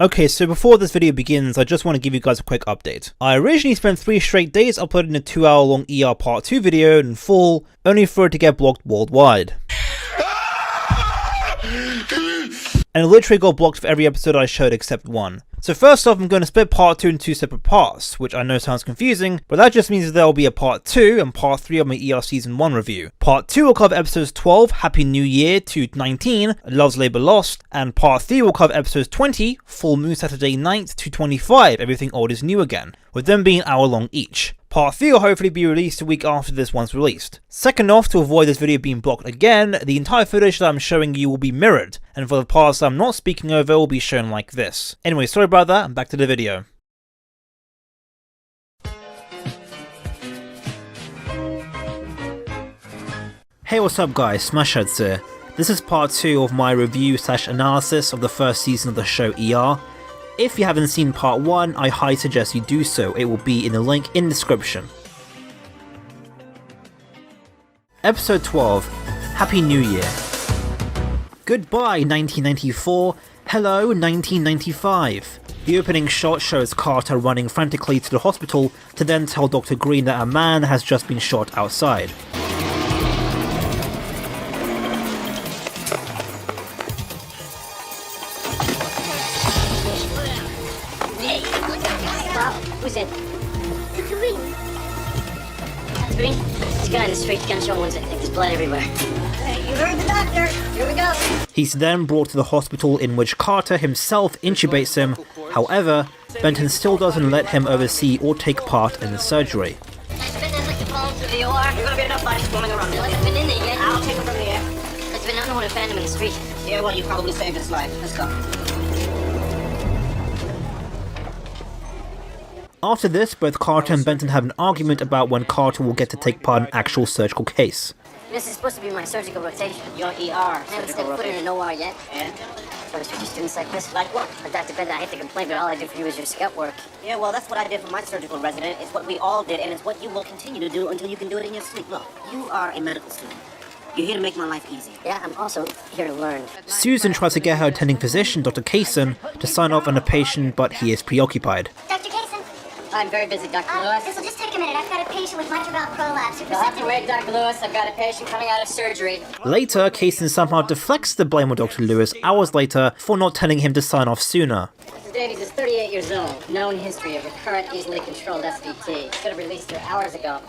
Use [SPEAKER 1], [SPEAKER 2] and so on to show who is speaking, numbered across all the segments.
[SPEAKER 1] Okay, so before this video begins, I just want to give you guys a quick update. I originally spent 3 straight days uploading a 2-hour long ER part 2 video in full, only for it to get blocked worldwide. And it literally got blocked for every episode I showed except one. So first off, I'm going to split part 2 into 2 separate parts, which I know sounds confusing, but that just means that there will be a part 2 and part 3 of my ER Season 1 review. Part 2 will cover episodes 12, Happy New Year, to 19, Love's Labour Lost, and part 3 will cover episodes 20, Full Moon Saturday Night, to 25, Everything Old is New Again, with them being an hour long each. Part 3 will hopefully be released a week after this one's released. Second off, to avoid this video being blocked again, the entire footage that I'm showing you will be mirrored, and for the parts that I'm not speaking over will be shown like this. Anyway, sorry about that, and back to the video. Hey, what's up guys, Smashheads here. This is part 2 of my review/analysis of the first season of the show ER. If you haven't seen part 1, I highly suggest you do so, it will be in the link in the description. Episode 12, Happy New Year. Goodbye 1994, hello 1995. The opening shot shows Carter running frantically to the hospital to then tell Dr. Green that a man has just been shot outside.
[SPEAKER 2] Who's in? Green. That's Green? This guy in the street, gunshot wounds, I think there's blood everywhere. Hey, you heard the doctor. Here we go.
[SPEAKER 1] He's then brought to the hospital, in which Carter himself intubates him. However, Benton still doesn't let him oversee or take part in the surgery.
[SPEAKER 2] There's gonna be enough bodies swarming around. It's been in there yet. I'll take him from the air. There's been nothing would have found him in the street. Yeah, well, you probably saved his life. Let's go.
[SPEAKER 1] After this, both Carter and Benton have an argument about when Carter will get to take part in an actual surgical case.
[SPEAKER 2] This is supposed to be my surgical rotation. Your ER. I haven't stepped foot in an OR yet. Yeah? So there's future students like this? Like what? Dr. Benton, I hate to complain, but all I do for you is your scout work. Yeah, well, that's what I did for my surgical resident. It's what we all did, and it's what you will continue to do until you can do it in your sleep. Look, you are a medical student. You're here to make my life easy. Yeah, I'm also here to learn.
[SPEAKER 1] Susan tries to get her attending physician, Dr. Kaysen, to sign off on a patient, but he is preoccupied.
[SPEAKER 2] Dr. Kaysen? I'm very busy, Dr. Lewis.
[SPEAKER 3] This will just take a minute. I've got a patient with mitral valve prolapse.
[SPEAKER 2] You'll have to wait, Dr. Lewis. I've got a patient coming out of surgery.
[SPEAKER 1] Later, Kaysen somehow deflects the blame on Dr. Lewis hours later for not telling him to sign off sooner.
[SPEAKER 2] Mrs. Davies is 38 years old. Known history of recurrent, easily controlled SVT. Should have released her hours ago.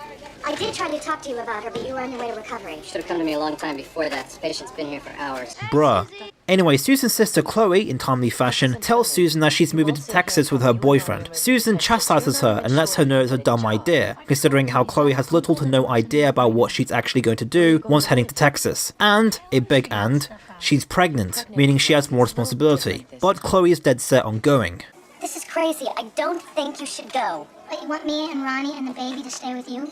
[SPEAKER 3] I did try to talk to you about her, but you were on your way to recovery.
[SPEAKER 2] Should have come to me a long time before that. This patient's been here for hours.
[SPEAKER 1] Bruh. Anyway, Susan's sister Chloe, in timely fashion, tells Susan that she's moving to Texas with her boyfriend. Susan chastises her and lets her know it's a dumb idea, considering how Chloe has little to no idea about what she's actually going to do once heading to Texas. And, a big and, she's pregnant, meaning she has more responsibility. But Chloe is dead set on going.
[SPEAKER 3] This is crazy. I don't think you should go. But you want me and Ronnie and the baby to stay with you?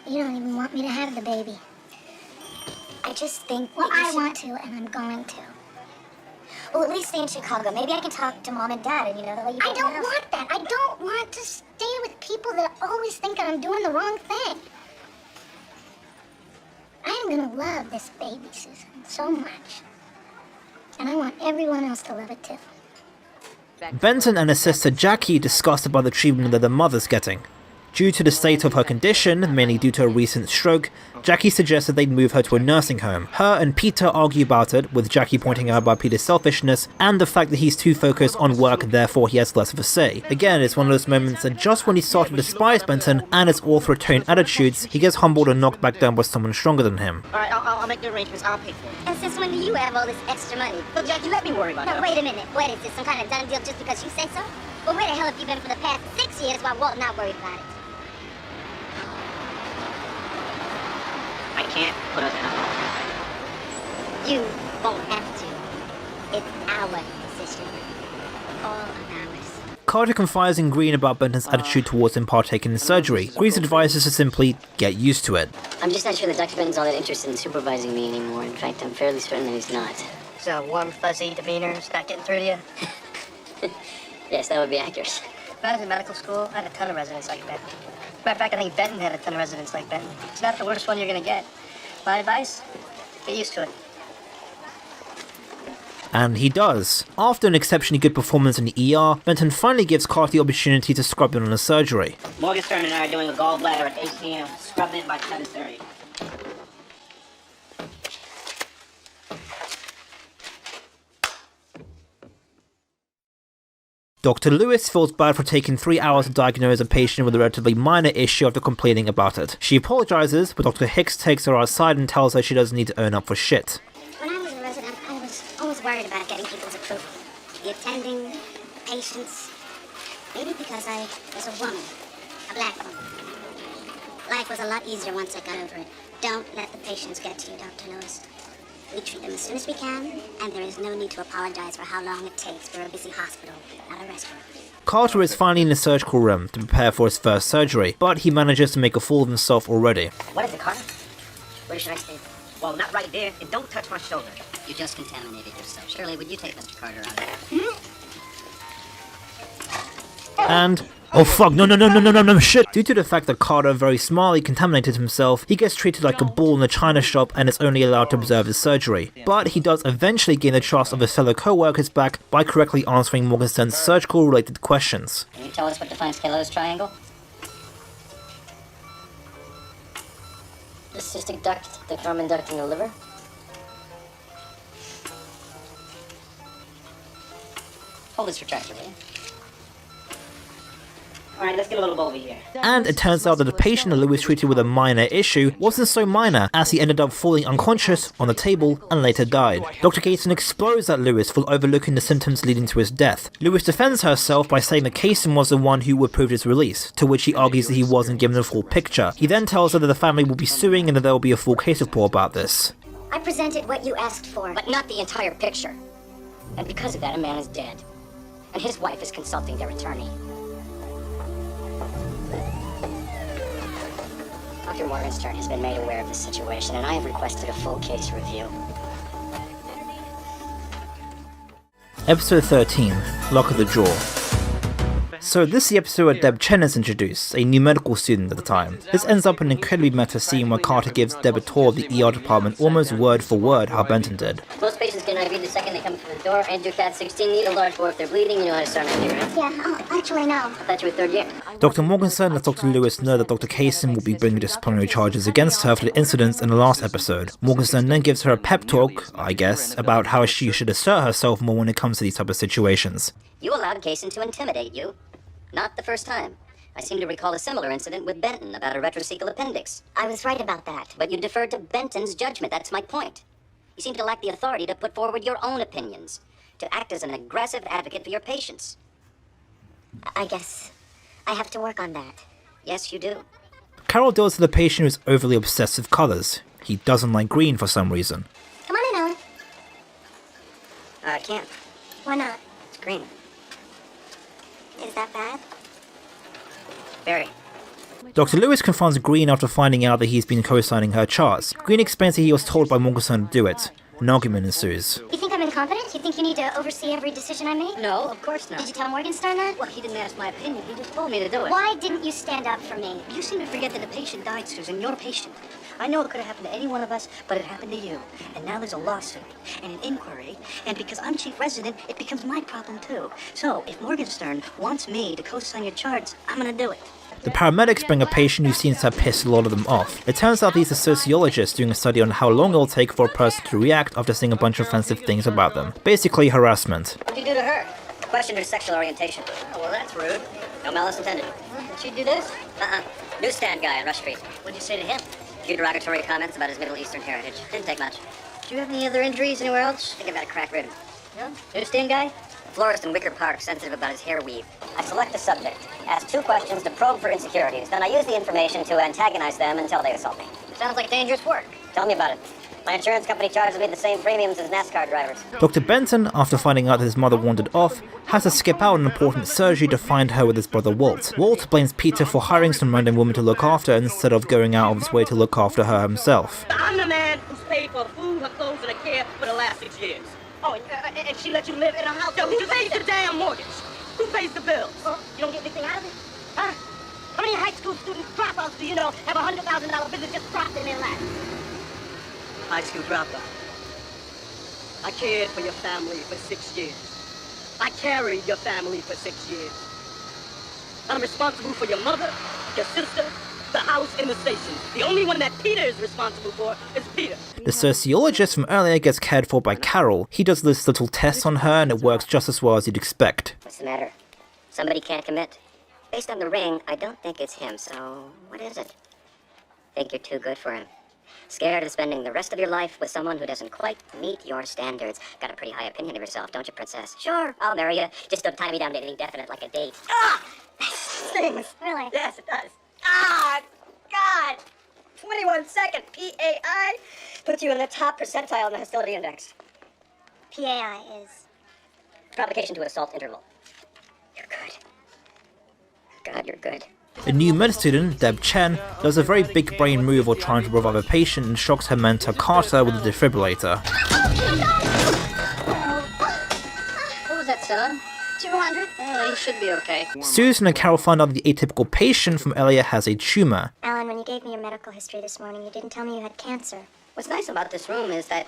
[SPEAKER 3] You don't even want me to have the baby. I just think... Well, I want to, and I'm going to. Well, at least stay in Chicago. Maybe I can talk to Mom and Dad, and you know, the way you... I don't want that. I don't want to stay with people that always think that I'm doing the wrong thing. I'm gonna love this baby, Susan, so much. And I want everyone else to love it, too.
[SPEAKER 1] Benton and his sister Jackie are disgusted by the treatment that their mother's getting. Due to the state of her condition, mainly due to a recent stroke, Jackie suggested they'd move her to a nursing home. Her and Peter argue about it, with Jackie pointing out about Peter's selfishness and the fact that he's too focused on work, therefore he has less of a say. Again, it's one of those moments that just when he started to despise Benton and his authoritarian attitudes, he gets humbled and knocked back down by someone stronger than him.
[SPEAKER 2] Alright, I'll make the arrangements. I'll pay for it.
[SPEAKER 3] And since when do you have all this extra money?
[SPEAKER 2] Well, Jackie, let me worry about it.
[SPEAKER 3] No, wait a minute. What is this, some kind of done deal just because you say so? Well, where the hell have you been for the past 6 years while Walt not worried about it?
[SPEAKER 2] I can't put us in a...
[SPEAKER 3] You won't have to. It's our decision. All of ours.
[SPEAKER 1] Carter confides in Green about Benton's attitude towards him partaking in surgery. Green's advises to simply get used to it.
[SPEAKER 2] I'm just not sure that Dr. Benton's all that interested in supervising me anymore. In fact, I'm fairly certain that he's not. So, warm, fuzzy demeanor, it's not getting through to you? Yes, that would be accurate. When I was in medical school, I had a ton of residents like Benton. Matter of fact, I think Benton had a ton of residents like Benton. It's not the worst one you're gonna get. My advice? Get used to it.
[SPEAKER 1] And he does. After an exceptionally good performance in the ER, Benton finally gives Carter the opportunity to scrub in on the surgery.
[SPEAKER 2] Morgenstern and I are doing a gallbladder at 8 p.m. Scrub in by 10:30.
[SPEAKER 1] Dr. Lewis feels bad for taking 3 hours to diagnose a patient with a relatively minor issue after complaining about it. She apologizes, but Dr. Hicks takes her outside and tells her she doesn't need to own up for shit.
[SPEAKER 3] When I was a resident, I was always worried about getting people's approval. The attending, the patients. Maybe because I was a woman, a black woman. Life was a lot easier once I got over it. Don't let the patients get to you, Dr. Lewis. We treat them as soon as we can, and there is no need to apologize for how long it takes. We're a busy hospital, not a restaurant.
[SPEAKER 1] Carter is finally in the surgical room to prepare for his first surgery, but he manages to make a fool of himself already.
[SPEAKER 2] What is it, Carter? Where should I stay? Well, not right there, and don't touch my shoulder. You just contaminated yourself. Shirley, would you take Mr. Carter out of there?
[SPEAKER 1] And... oh fuck, no, shit! Due to the fact that Carter very smartly contaminated himself, he gets treated like a bull in a china shop and is only allowed to observe his surgery. But he does eventually gain the trust of his fellow co-workers back by correctly answering Morgenstern's surgical-related questions.
[SPEAKER 2] Can you tell us what defines Kello's triangle? The cystic duct, the common duct in the liver. Hold this retractor, will you? Alright, let's get a little over here.
[SPEAKER 1] And it turns out that the patient that Lewis treated with a minor issue wasn't so minor, as he ended up falling unconscious on the table and later died. Dr. Kaysen explodes at Lewis for overlooking the symptoms leading to his death. Lewis defends herself by saying that Kaysen was the one who approved his release, to which he argues that he wasn't given the full picture. He then tells her that the family will be suing and that there will be a full case report about this.
[SPEAKER 3] I presented what you asked for.
[SPEAKER 2] But not the entire picture. And because of that, a man is dead. And his wife is consulting their attorney. Dr. Morgenstern has been made aware of this situation, and I have requested a full case review.
[SPEAKER 1] Episode 13, Lock of the Jaw. So this is the episode where Deb Chen is introduced, a new medical student at the time. This ends up in an incredibly meta scene where Carter gives Deb a tour of the ER department almost word for word how Benton did.
[SPEAKER 2] Most patients get IV the second they come through the door, and do CAT 16, need a large bore if they're bleeding, you know how to start an IV, right?
[SPEAKER 3] Yeah, actually, no.
[SPEAKER 2] I thought you were third year.
[SPEAKER 1] Dr. Morgenstern lets Dr. Lewis know that Dr. Kaysen will be bringing disciplinary charges against her for the incidents in the last episode. Morgenstern then gives her a pep talk, I guess, about how she should assert herself more when it comes to these type of situations.
[SPEAKER 2] You allowed Kaysen to intimidate you. Not the first time. I seem to recall a similar incident with Benton about a retrocecal appendix.
[SPEAKER 3] I was right about that.
[SPEAKER 2] But you deferred to Benton's judgment, that's my point. You seem to lack the authority to put forward your own opinions, to act as an aggressive advocate for your patients.
[SPEAKER 3] I guess I have to work on that.
[SPEAKER 2] Yes, you do.
[SPEAKER 1] Carol deals with a patient who's overly obsessed with colours. He doesn't like green for some reason.
[SPEAKER 3] Come on in, Ellen.
[SPEAKER 2] I can't.
[SPEAKER 3] Why not?
[SPEAKER 2] It's green.
[SPEAKER 3] Is that bad?
[SPEAKER 2] Very.
[SPEAKER 1] Dr. Lewis confronts Green after finding out that he's been co-signing her charts. Green explains that he was told by Morgenstern to do it. An argument ensues.
[SPEAKER 3] You think I'm incompetent? You think you need to oversee every decision I make?
[SPEAKER 2] No, of course not.
[SPEAKER 3] Did you tell Morgenstern that?
[SPEAKER 2] Well, he didn't ask my opinion. He just told me to do it.
[SPEAKER 3] Why didn't you stand up for me?
[SPEAKER 2] You seem to forget that the patient died, Susan. You're a patient. I know it could have happened to any one of us, but it happened to you. And now there's a lawsuit and an inquiry, and because I'm chief resident, it becomes my problem too. So if Morgenstern wants me to co-sign your charts, I'm gonna do it.
[SPEAKER 1] The paramedics bring a patient who seems to have pissed a lot of them off. It turns out these are sociologists doing a study on how long it will take for a person to react after saying a bunch of offensive things about them. Basically harassment.
[SPEAKER 2] What'd you do to her? Questioned her sexual orientation. Oh, well, that's rude. No malice intended. Did she do this? Newsstand guy on Rush Street. What'd you say to him? A few derogatory comments about his Middle Eastern heritage. Didn't take much. Do you have any other injuries anywhere else? I think I've got a cracked rib. No? Newsstand guy? A florist in Wicker Park, sensitive about his hair weave. I select a subject, ask 2 questions to probe for insecurities, then I use the information to antagonize them until they assault me. Sounds like dangerous work. Tell me about it. My insurance company charges me the same premiums as NASCAR drivers.
[SPEAKER 1] Dr. Benton, after finding out that his mother wandered off, has to skip out an important surgery to find her with his brother Walt. Walt blames Peter for hiring some random woman to look after her instead of going out of his way to look after her himself.
[SPEAKER 4] I'm the man who's paid for food, her clothes, and her care for the last 6 years. Oh, and she let you live in a house? Yo, who pays the damn mortgage? Who pays the bills?
[SPEAKER 3] You don't get anything out of it?
[SPEAKER 4] Huh? How many high school student dropouts do you know have a $100,000 business just dropped in their lap? high school dropout. I cared for your family for 6 years. I carried your family for 6 years. I'm responsible for your mother, your sister, the house, and the station. The only one that Peter is responsible for is Peter.
[SPEAKER 1] The sociologist from earlier gets cared for by Carol. He does this little test on her and it works just as well as you'd expect.
[SPEAKER 2] What's the matter? Somebody can't commit? Based on the ring, I don't think it's him, so what is it? Think you're too good for him. Scared of spending the rest of your life with someone who doesn't quite meet your standards. Got a pretty high opinion of yourself, don't you, princess? Sure, I'll marry you. Just don't tie me down to anything definite like a date. Ah! Stings.
[SPEAKER 3] Really?
[SPEAKER 4] Yes, it does. Ah, God! 21-second PAI puts you in the top percentile in the hostility index.
[SPEAKER 3] PAI is...
[SPEAKER 2] Provocation to assault interval. You're good. God, you're good.
[SPEAKER 1] A new med student, Deb Chen, does a very big brain move while trying to revive a patient and shocks her mentor Carter with a defibrillator.
[SPEAKER 2] What was that, son? 200? Oh, you should be okay.
[SPEAKER 1] Susan and Carol find out the atypical patient from earlier has a tumor.
[SPEAKER 3] Alan, when you gave me your medical history this morning, you didn't tell me you had cancer.
[SPEAKER 2] What's nice about this room is that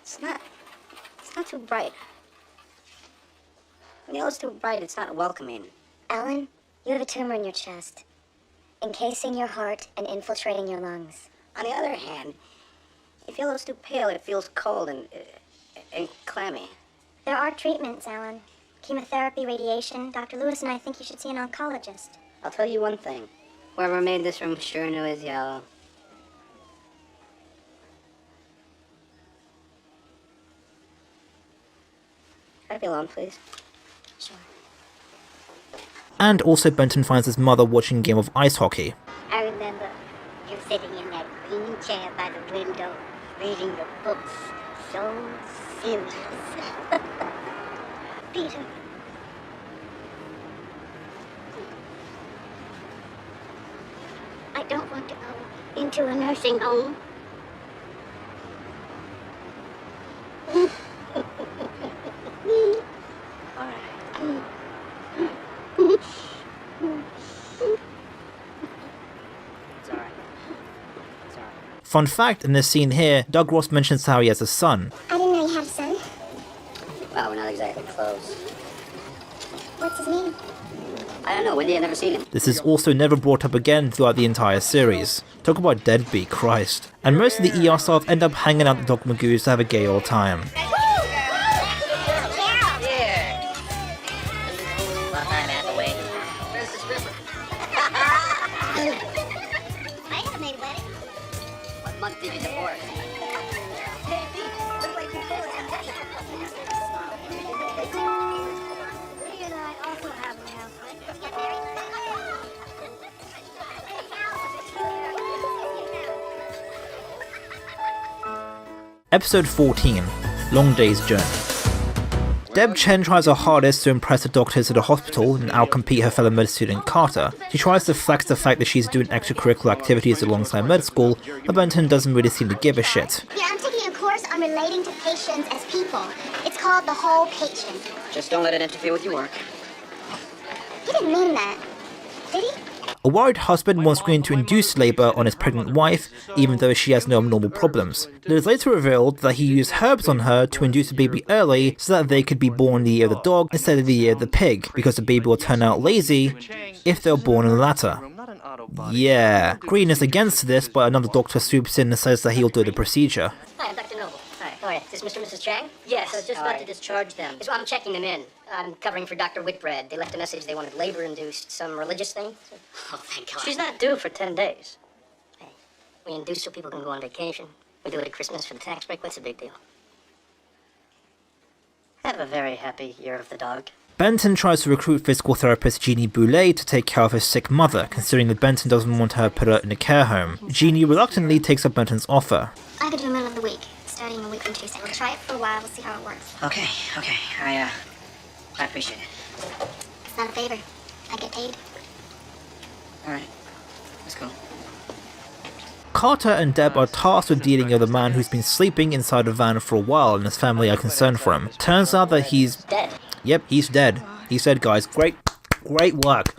[SPEAKER 2] it's not too bright. When the yellow's too bright, it's not welcoming.
[SPEAKER 3] Alan, you have a tumor in your chest, encasing your heart and infiltrating your lungs.
[SPEAKER 2] On the other hand, if yellow's too pale, it feels cold and clammy.
[SPEAKER 3] There are treatments, Alan. Chemotherapy, radiation. Dr. Lewis and I think you should see an oncologist.
[SPEAKER 2] I'll tell you one thing. Whoever made this room sure knew his yellow. Can I be alone, please?
[SPEAKER 3] Sure.
[SPEAKER 1] And also Benton finds his mother watching a game of ice hockey.
[SPEAKER 3] I remember you sitting in that green chair by the window, reading your books. So serious. Peter. I don't want to go into a nursing home.
[SPEAKER 1] Fun fact, in this scene here, Doug Ross mentions how he has a son.
[SPEAKER 3] I didn't know you had a son.
[SPEAKER 2] Well, we're not exactly close.
[SPEAKER 3] What's his name?
[SPEAKER 2] I don't know, Wendy, I've never seen him.
[SPEAKER 1] This is also never brought up again throughout the entire series. Talk about deadbeat, Christ. And most of the ER staff end up hanging out with Doc Magoo's to have a gay old time.
[SPEAKER 2] What month did you divorce?
[SPEAKER 1] Episode 14, Long Day's Journey. Deb Chen tries her hardest to impress the doctors at the hospital and outcompete her fellow med student Carter. She tries to flex the fact that she's doing extracurricular activities alongside med school, but Benton doesn't really seem to give a shit.
[SPEAKER 3] Yeah, I'm taking a course on relating to patients as people. It's called The Whole Patient.
[SPEAKER 2] Just don't let it interfere with your work.
[SPEAKER 3] He didn't mean that, did he?
[SPEAKER 1] A worried husband wants Green to induce labour on his pregnant wife, even though she has no abnormal problems. It is later revealed that he used herbs on her to induce the baby early so that they could be born the year of the dog instead of the year of the pig, because the baby will turn out lazy if they're born in the latter. Yeah, Green is against this, but another doctor swoops in and says that he'll do the procedure.
[SPEAKER 2] Hi, I'm Dr. Noble. Hi. How are you? Is this Mr. and Mrs. Chang? Yes. I was just about to discharge them. So I'm checking them in. I'm covering for Dr. Whitbread. They left a message they wanted labor-induced, some religious thing. Oh, thank God. She's not due for 10 days. Hey, we induce so people can go on vacation. We do it at Christmas for the tax break. What's the big deal? Have a very happy year of the dog.
[SPEAKER 1] Benton tries to recruit physical therapist Jeannie Boulet to take care of his sick mother, considering that Benton doesn't want her put her in a care home. Jeannie reluctantly takes up Benton's offer.
[SPEAKER 3] I could do a middle of the week, starting a week from Tuesday. We'll try it for a while, we'll see how it works.
[SPEAKER 2] Okay. I appreciate it.
[SPEAKER 3] It's not a favor. I get paid.
[SPEAKER 2] All right. Let's go.
[SPEAKER 1] Carter and Deb are tasked with dealing with a man who's been sleeping inside a van for a while and his family are concerned for him. Turns out that he's...
[SPEAKER 2] Dead.
[SPEAKER 1] Yep, he's dead. He's dead, guys. Great work.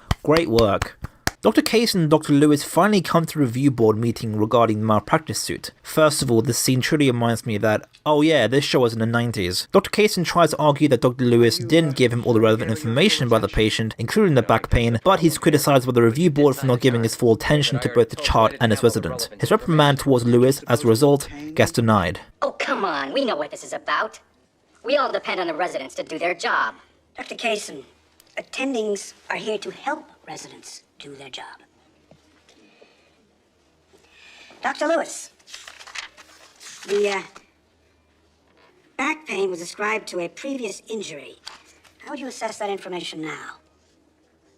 [SPEAKER 1] Dr. Case and Dr. Lewis finally come to review board meeting regarding the malpractice suit. First of all, this scene truly reminds me that, oh yeah, this show was in the 90s. Dr. Cason tries to argue that Dr. Lewis didn't give him all the relevant information about the patient, including the back pain, but he's criticized by the review board for not giving his full attention to both the chart and his resident. His reprimand towards Lewis, as a result, gets denied.
[SPEAKER 2] Oh, come on. We know what this is about. We all depend on the residents to do their job.
[SPEAKER 4] Dr. Cason, attendings are here to help residents do their job. Dr. Lewis, the back pain was ascribed to a previous injury. How would you assess that information now?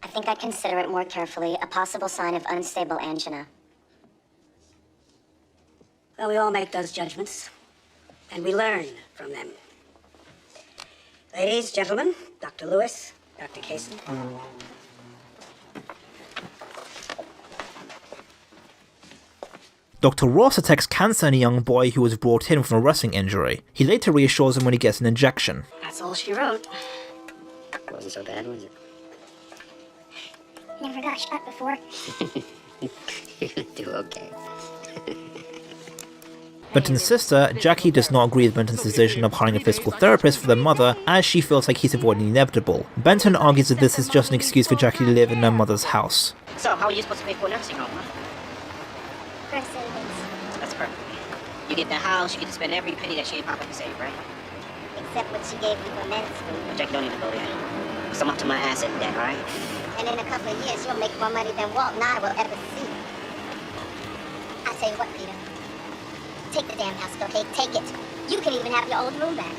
[SPEAKER 3] I think I'd consider it more carefully a possible sign of unstable angina.
[SPEAKER 4] Well, we all make those judgments, and we learn from them. Ladies, gentlemen, Dr. Lewis, Dr. Cason.
[SPEAKER 1] Dr. Ross detects cancer in a young boy who was brought in with a wrestling injury. He later reassures him when he gets an injection.
[SPEAKER 4] That's all she wrote.
[SPEAKER 2] Wasn't so bad, was it?
[SPEAKER 3] Never got shot before.
[SPEAKER 2] You're gonna do okay.
[SPEAKER 1] Benton's sister, Jackie, does not agree with Benton's decision of hiring a physical therapist for their mother, as she feels like he's avoiding the inevitable. Benton argues that this is just an excuse for Jackie to live in her mother's house.
[SPEAKER 2] So, how are you supposed to pay for a nursing home, huh?
[SPEAKER 3] For savings.
[SPEAKER 2] That's perfect. You get the house, you get to spend every penny that she and Papa can save, right?
[SPEAKER 3] Except what she gave me for med school.
[SPEAKER 2] But Jackie, don't even go there. Because I'm up to my ass in debt, alright?
[SPEAKER 3] And in a couple of years, you'll make more money than Walt and I will ever see. I'll tell you what, Peter. Take the damn house, okay? Take it. You can even have your old room back.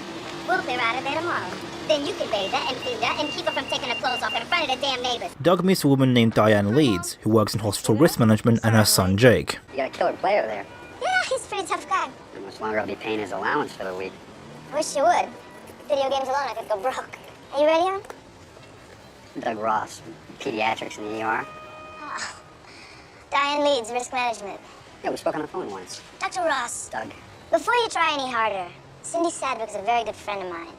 [SPEAKER 3] We'll clear out of there tomorrow. Then you can bathe her and feed her and keep her from taking her clothes off in front of the damn neighbors.
[SPEAKER 1] Doug meets a woman named Diane Leeds, who works in hospital risk management, and her son Jake.
[SPEAKER 2] You got a killer player there.
[SPEAKER 3] Yeah, he's a pretty tough guy.
[SPEAKER 2] How much longer I'll be paying his allowance for the week?
[SPEAKER 3] Wish you would. Video games alone, I could go broke. Are you ready, hon?
[SPEAKER 2] Doug Ross, pediatrics in the ER.
[SPEAKER 3] Oh. Diane Leeds, risk management.
[SPEAKER 2] Yeah, we spoke on the phone once.
[SPEAKER 3] Dr. Ross,
[SPEAKER 2] Doug.
[SPEAKER 3] before you try any harder, Cindy Sadwick's a very good friend of mine.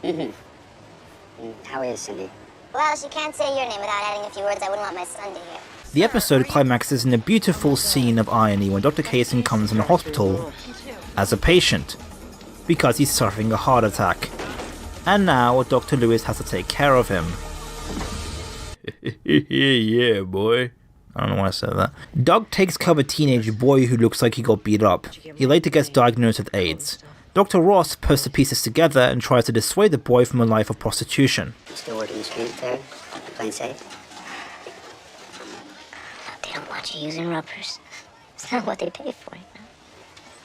[SPEAKER 2] Mm-hmm. How is Cindy?
[SPEAKER 3] Well, she can't say your name without adding a few words I wouldn't want my son to hear.
[SPEAKER 1] The episode climaxes in a beautiful scene of irony when Dr. Cason comes in the hospital as a patient, because he's suffering a heart attack. And now Dr. Lewis has to take care of him. Yeah, boy. I don't know why I said that. Doug takes care of a teenage boy who looks like he got beat up. He later gets diagnosed with AIDS. Dr. Ross puts the pieces together and tries to dissuade the boy from a life of prostitution.
[SPEAKER 2] You still working the street there? Playing safe?
[SPEAKER 3] They don't want you using rubbers. It's not what they pay for, you know?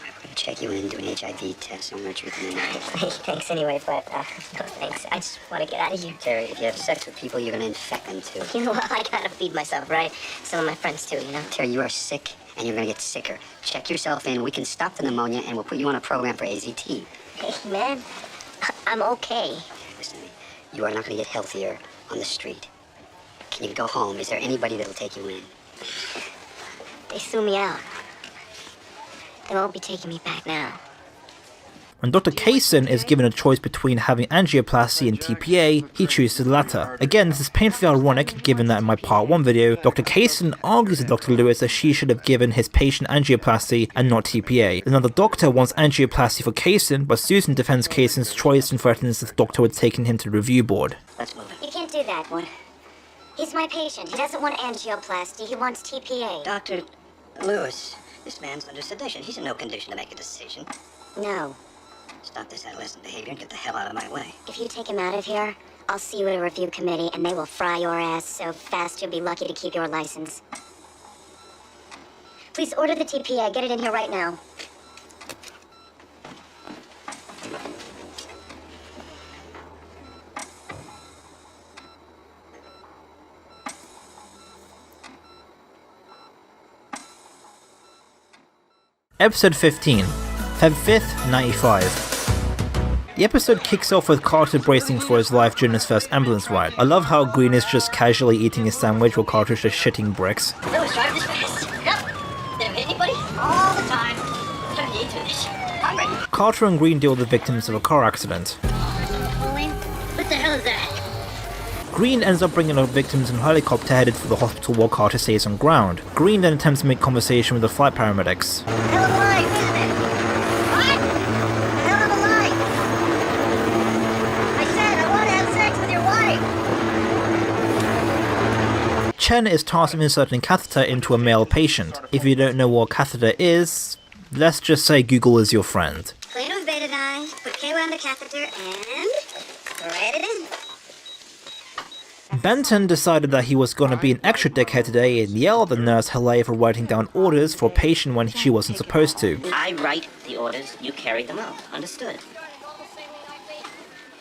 [SPEAKER 2] I'm gonna check you in and do an HIV test on the truth in the night.
[SPEAKER 3] Thanks anyway, but no thanks. I just want to get out of here.
[SPEAKER 2] Terry, if you have sex with people, you're gonna infect them too.
[SPEAKER 3] You know what? I gotta feed myself, right? Some of my friends too, you know?
[SPEAKER 2] Terry, you are sick and you're gonna get sicker. Check yourself in, we can stop the pneumonia and we'll put you on a program for AZT.
[SPEAKER 3] Hey, man, I'm okay.
[SPEAKER 2] Listen to me, you are not gonna get healthier on the street. Can you go home? Is there anybody that'll take you in?
[SPEAKER 3] They threw me out. They won't be taking me back now.
[SPEAKER 1] When Dr. Cason is given a choice between having angioplasty and TPA, he chooses the latter. Again, this is painfully ironic given that in my part 1 video, Dr. Cason argues with Dr. Lewis that she should have given his patient angioplasty and not TPA. Another doctor wants angioplasty for Cason, but Susan defends Cason's choice and threatens that the doctor had taken him to the review board.
[SPEAKER 2] Let's move it.
[SPEAKER 3] You can't do that. What? He's my patient. He doesn't want angioplasty. He wants TPA.
[SPEAKER 2] Dr. Lewis, this man's under sedation. He's in no condition to make a decision.
[SPEAKER 3] No.
[SPEAKER 2] Stop this adolescent behavior and get the hell out of my way.
[SPEAKER 3] If you take him out of here, I'll see you at a review committee and they will fry your ass so fast you'll be lucky to keep your license. Please order the TPA. Get it in here right now.
[SPEAKER 1] Episode 15, Feb 5th, 95. The episode kicks off with Carter bracing for his life during his first ambulance ride. I love how Green is just casually eating his sandwich while Carter is just shitting bricks.
[SPEAKER 2] Lewis, drive this fast. Yep. Never hit anybody? All the time. Turn me into this. Hungry.
[SPEAKER 1] Carter and Green deal with the victims of a car accident.
[SPEAKER 2] What the hell is that?
[SPEAKER 1] Green ends up bringing the victims in a helicopter headed for the hospital while Carter stays on ground. Green then attempts to make conversation with the flight paramedics.
[SPEAKER 2] Hell of a life, isn't it? What? A hell of a life. I said I want to have sex with your wife.
[SPEAKER 1] Chen is tasked with inserting a catheter into a male patient. If you don't know what a catheter is, let's just say Google is your friend.
[SPEAKER 3] Clean with betadine, put KY on the catheter, and thread it in.
[SPEAKER 1] Benton decided that he was going to be an extra dickhead today and yell at the nurse Helene for writing down orders for a patient when she wasn't supposed to.
[SPEAKER 2] I write the orders, you carry them out. Understood?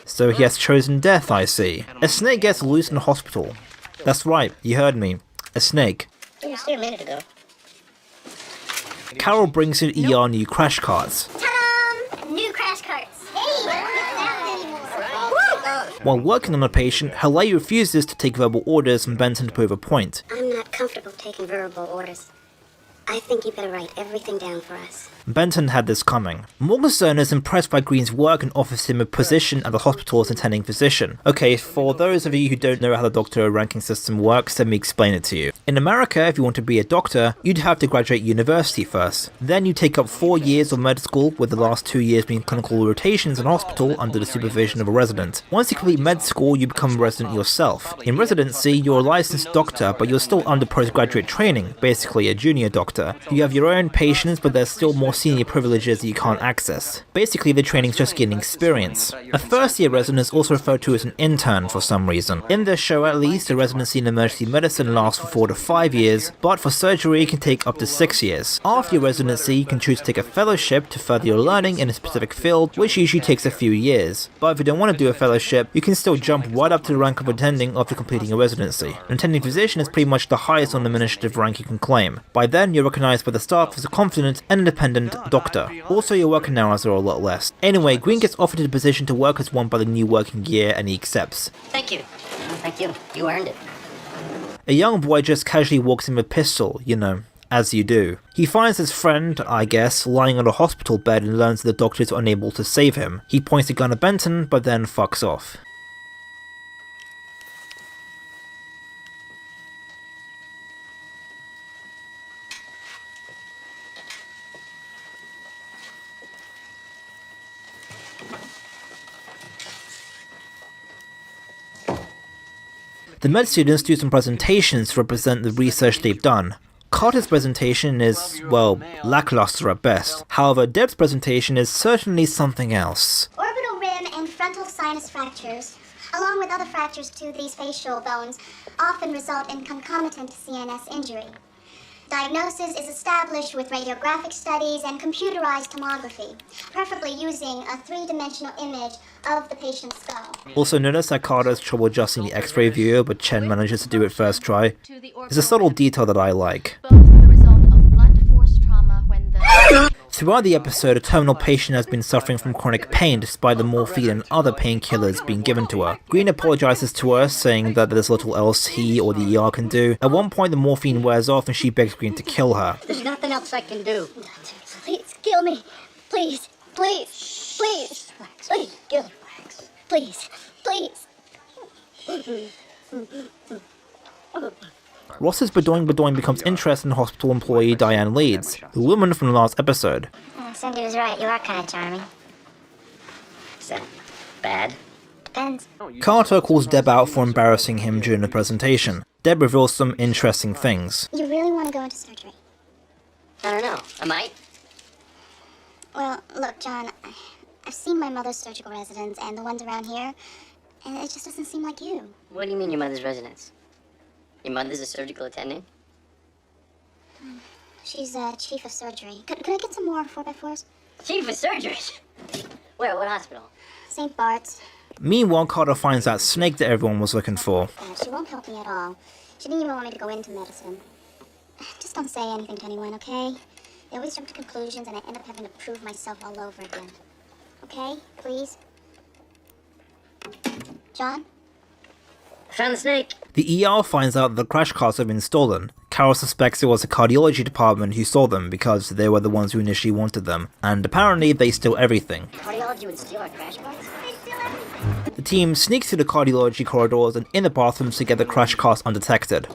[SPEAKER 1] So he has chosen death, I see. A snake gets loose in the hospital. That's right, you heard me. A snake.
[SPEAKER 2] You were here a minute ago.
[SPEAKER 1] Carol brings in ER new crash carts.
[SPEAKER 3] Ta-da! New crash carts.
[SPEAKER 1] While working on a patient, Helene refuses to take verbal orders and Benton to prove a point.
[SPEAKER 3] I'm not comfortable taking verbal orders. I think you better write everything down for us.
[SPEAKER 1] Benton had this coming. Morgenstern is impressed by Green's work and offers him a position at the hospital as attending physician. Okay, for those of you who don't know how the doctor ranking system works, let me explain it to you. In America, if you want to be a doctor, you'd have to graduate university first. Then you take up 4 years of med school, with the last 2 years being clinical rotations in hospital under the supervision of a resident. Once you complete med school, you become a resident yourself. In residency, you're a licensed doctor, but you're still under postgraduate training, basically a junior doctor. You have your own patients, but there's still more senior privileges that you can't access. Basically, the training's just gaining experience. A first-year resident is also referred to as an intern for some reason. In this show at least, a residency in emergency medicine lasts for 4 to 5 years, but for surgery it can take up to 6 years. After your residency, you can choose to take a fellowship to further your learning in a specific field, which usually takes a few years. But if you don't want to do a fellowship, you can still jump right up to the rank of attending after completing a residency. An attending physician is pretty much the highest non-administrative rank you can claim. By then, you're recognized by the staff as a confident and independent doctor. Also, your working hours are a lot less. Anyway, Green gets offered a position to work as one by the new working year and he accepts.
[SPEAKER 2] Thank you. Thank you. You earned it.
[SPEAKER 1] A young boy just casually walks in with a pistol, you know, as you do. He finds his friend, I guess, lying on a hospital bed and learns that the doctor is unable to save him. He points a gun at Benton, but then fucks off. The med students do some presentations to represent the research they've done. Carter's presentation is, well, lackluster at best. However, Deb's presentation is certainly something else.
[SPEAKER 3] Orbital rim and frontal sinus fractures, along with other fractures to these facial bones, often result in concomitant CNS injury. Diagnosis is established with radiographic studies and computerized tomography, preferably using a 3-dimensional image of the patient's skull.
[SPEAKER 1] Also, notice that Carter has trouble adjusting the X-ray viewer, but Chen manages to do it first try. It's a subtle detail that I like. Throughout the episode, a terminal patient has been suffering from chronic pain despite the morphine and other painkillers being given to her. Green apologizes to her, saying that there's little else he or the ER can do. At one point, the morphine wears off and she begs Green to kill her.
[SPEAKER 2] There's nothing else I can do.
[SPEAKER 3] Please, kill me. Please, please, please. Please, kill me. Please, please.
[SPEAKER 1] Ross's Bedoing becomes interested in hospital employee Diane Leeds, the woman from the last episode.
[SPEAKER 3] Cindy was right. You are kind of charming.
[SPEAKER 2] Is that bad?
[SPEAKER 3] Depends.
[SPEAKER 1] Carter calls Deb out for embarrassing him during the presentation. Deb reveals some interesting things.
[SPEAKER 3] You really want to go into surgery?
[SPEAKER 2] I don't know. I might.
[SPEAKER 3] Well, look, John, I've seen my mother's surgical residence and the ones around here, and it just doesn't seem like you.
[SPEAKER 2] What do you mean your mother's residence? Your mother's a surgical attendant?
[SPEAKER 3] She's chief of surgery. Could I get some more 4x4s?
[SPEAKER 2] Chief of surgery? Where? What hospital?
[SPEAKER 3] St. Bart's.
[SPEAKER 1] Meanwhile, Carter finds that snake that everyone was looking for.
[SPEAKER 3] She won't help me at all. She didn't even want me to go into medicine. Just don't say anything to anyone, okay? They always jump to conclusions and I end up having to prove myself all over again. Okay? Please? John?
[SPEAKER 2] Found the snake.
[SPEAKER 1] The ER finds out that the crash carts have been stolen. Carol suspects it was the cardiology department who stole them because they were the ones who initially wanted them, and apparently they steal everything.
[SPEAKER 2] Cardiology would steal our crash carts? They steal everything.
[SPEAKER 1] The team sneaks through the cardiology corridors and in the bathrooms to get the crash cars undetected.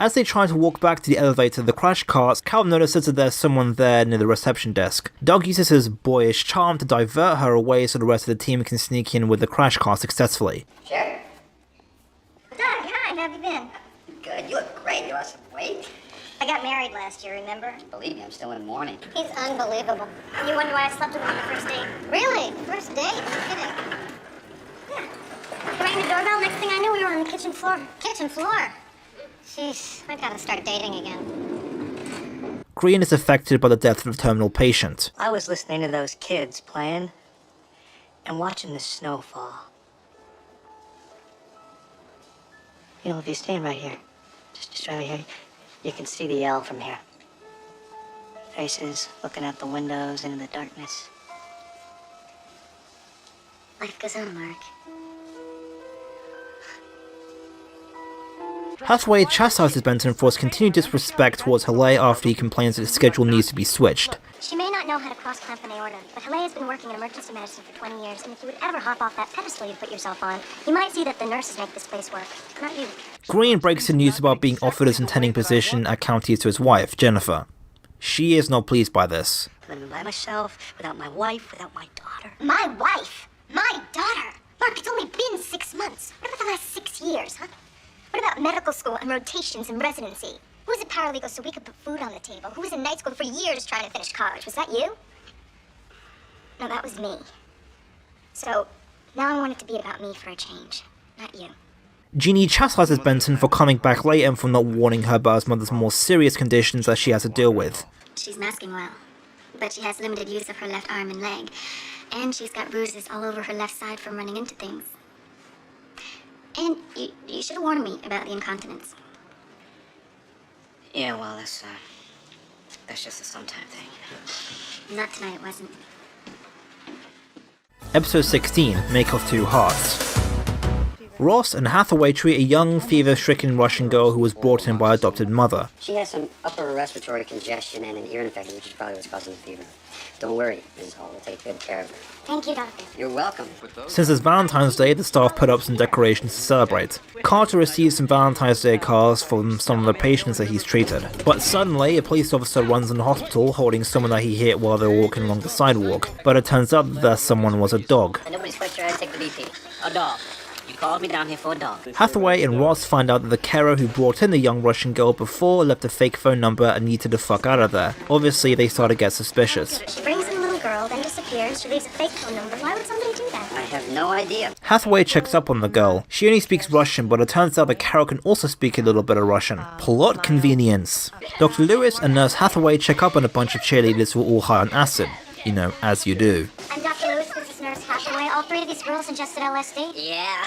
[SPEAKER 1] As they try to walk back to the elevator of the crash cars, Cal notices that there's someone there near the reception desk. Doug uses his boyish charm to divert her away so the rest of the team can sneak in with the crash car successfully.
[SPEAKER 2] Sure.
[SPEAKER 3] Doug, hi, how have you been?
[SPEAKER 2] Good. You look great. You lost some weight.
[SPEAKER 3] I got married last year, remember?
[SPEAKER 2] Believe me, I'm still in mourning.
[SPEAKER 3] He's unbelievable. You wonder why I slept with him on the first date? Really? First date? No kidding. Yeah. I rang the doorbell, next thing I knew we were on the kitchen floor. Kitchen floor? Jeez, I gotta start dating again.
[SPEAKER 1] Green is affected by the death of a terminal patient.
[SPEAKER 4] I was listening to those kids playing and watching the snow fall. You know, if you stand right here, just right here, you can see the L from here. Faces looking out the windows into the darkness.
[SPEAKER 3] Life goes on, Mark.
[SPEAKER 1] Hathaway chastises Benson for his continued disrespect towards Haley after he complains that his schedule needs to be switched.
[SPEAKER 3] She may not know how to cross-clamp an aorta, but Haley has been working in emergency medicine for 20 years, and if you would ever hop off that pedestal you put yourself on, you might see that the nurses make this place work, not you.
[SPEAKER 1] Green breaks the news about being offered his intending position at counties to his wife, Jennifer. She is not pleased by this.
[SPEAKER 4] Living by myself, without my wife, without my daughter.
[SPEAKER 3] My wife? My daughter? Mark, it's only been 6 months. What about the last 6 years, huh? What about medical school and rotations and residency? Who was a paralegal so we could put food on the table? Who was in night school for years trying to finish college? Was that you? No, that was me. So, now I want it to be about me for a change, not you.
[SPEAKER 1] Jeannie chastises Benson for coming back late and for not warning her about his mother's more serious conditions that she has to deal with.
[SPEAKER 3] She's masking well, but she has limited use of her left arm and leg, and she's got bruises all over her left side from running into things. And you should have warned me about the incontinence.
[SPEAKER 2] Yeah, well, that's just a sometime thing.
[SPEAKER 3] Not tonight, it wasn't.
[SPEAKER 1] Episode 16, Make of Two Hearts. Ross and Hathaway treat a young, fever-stricken Russian girl who was brought in by her adopted mother.
[SPEAKER 2] She has some upper respiratory congestion and an ear infection, which is probably what's causing the fever. Don't worry, Mrs. Hall. We'll take good care of her.
[SPEAKER 3] Thank you, Doctor.
[SPEAKER 2] You're welcome.
[SPEAKER 1] Since it's Valentine's Day, the staff put up some decorations to celebrate. Carter receives some Valentine's Day cards from some of the patients that he's treated. But suddenly, a police officer runs in the hospital holding someone that he hit while they were walking along the sidewalk. But it turns out that someone was a dog.
[SPEAKER 2] And nobody's quite sure how to take the BP. A dog. You called me down here for a dog.
[SPEAKER 1] Hathaway and Ross find out that the carer who brought in the young Russian girl before left a fake phone number and needed the fuck out of there. Obviously, they start to get suspicious.
[SPEAKER 3] She brings in a little girl, then disappears. She leaves a fake phone number. Why would somebody do that?
[SPEAKER 2] I have no idea.
[SPEAKER 1] Hathaway checks up on the girl. She only speaks Russian, but it turns out that Carol can also speak a little bit of Russian. Plot convenience. Dr. Lewis and Nurse Hathaway check up on a bunch of cheerleaders who are all high on acid. You know, as you do.
[SPEAKER 3] I'm Dr. Lewis, this is Nurse Hathaway. All three of these girls ingested LSD?
[SPEAKER 2] Yeah.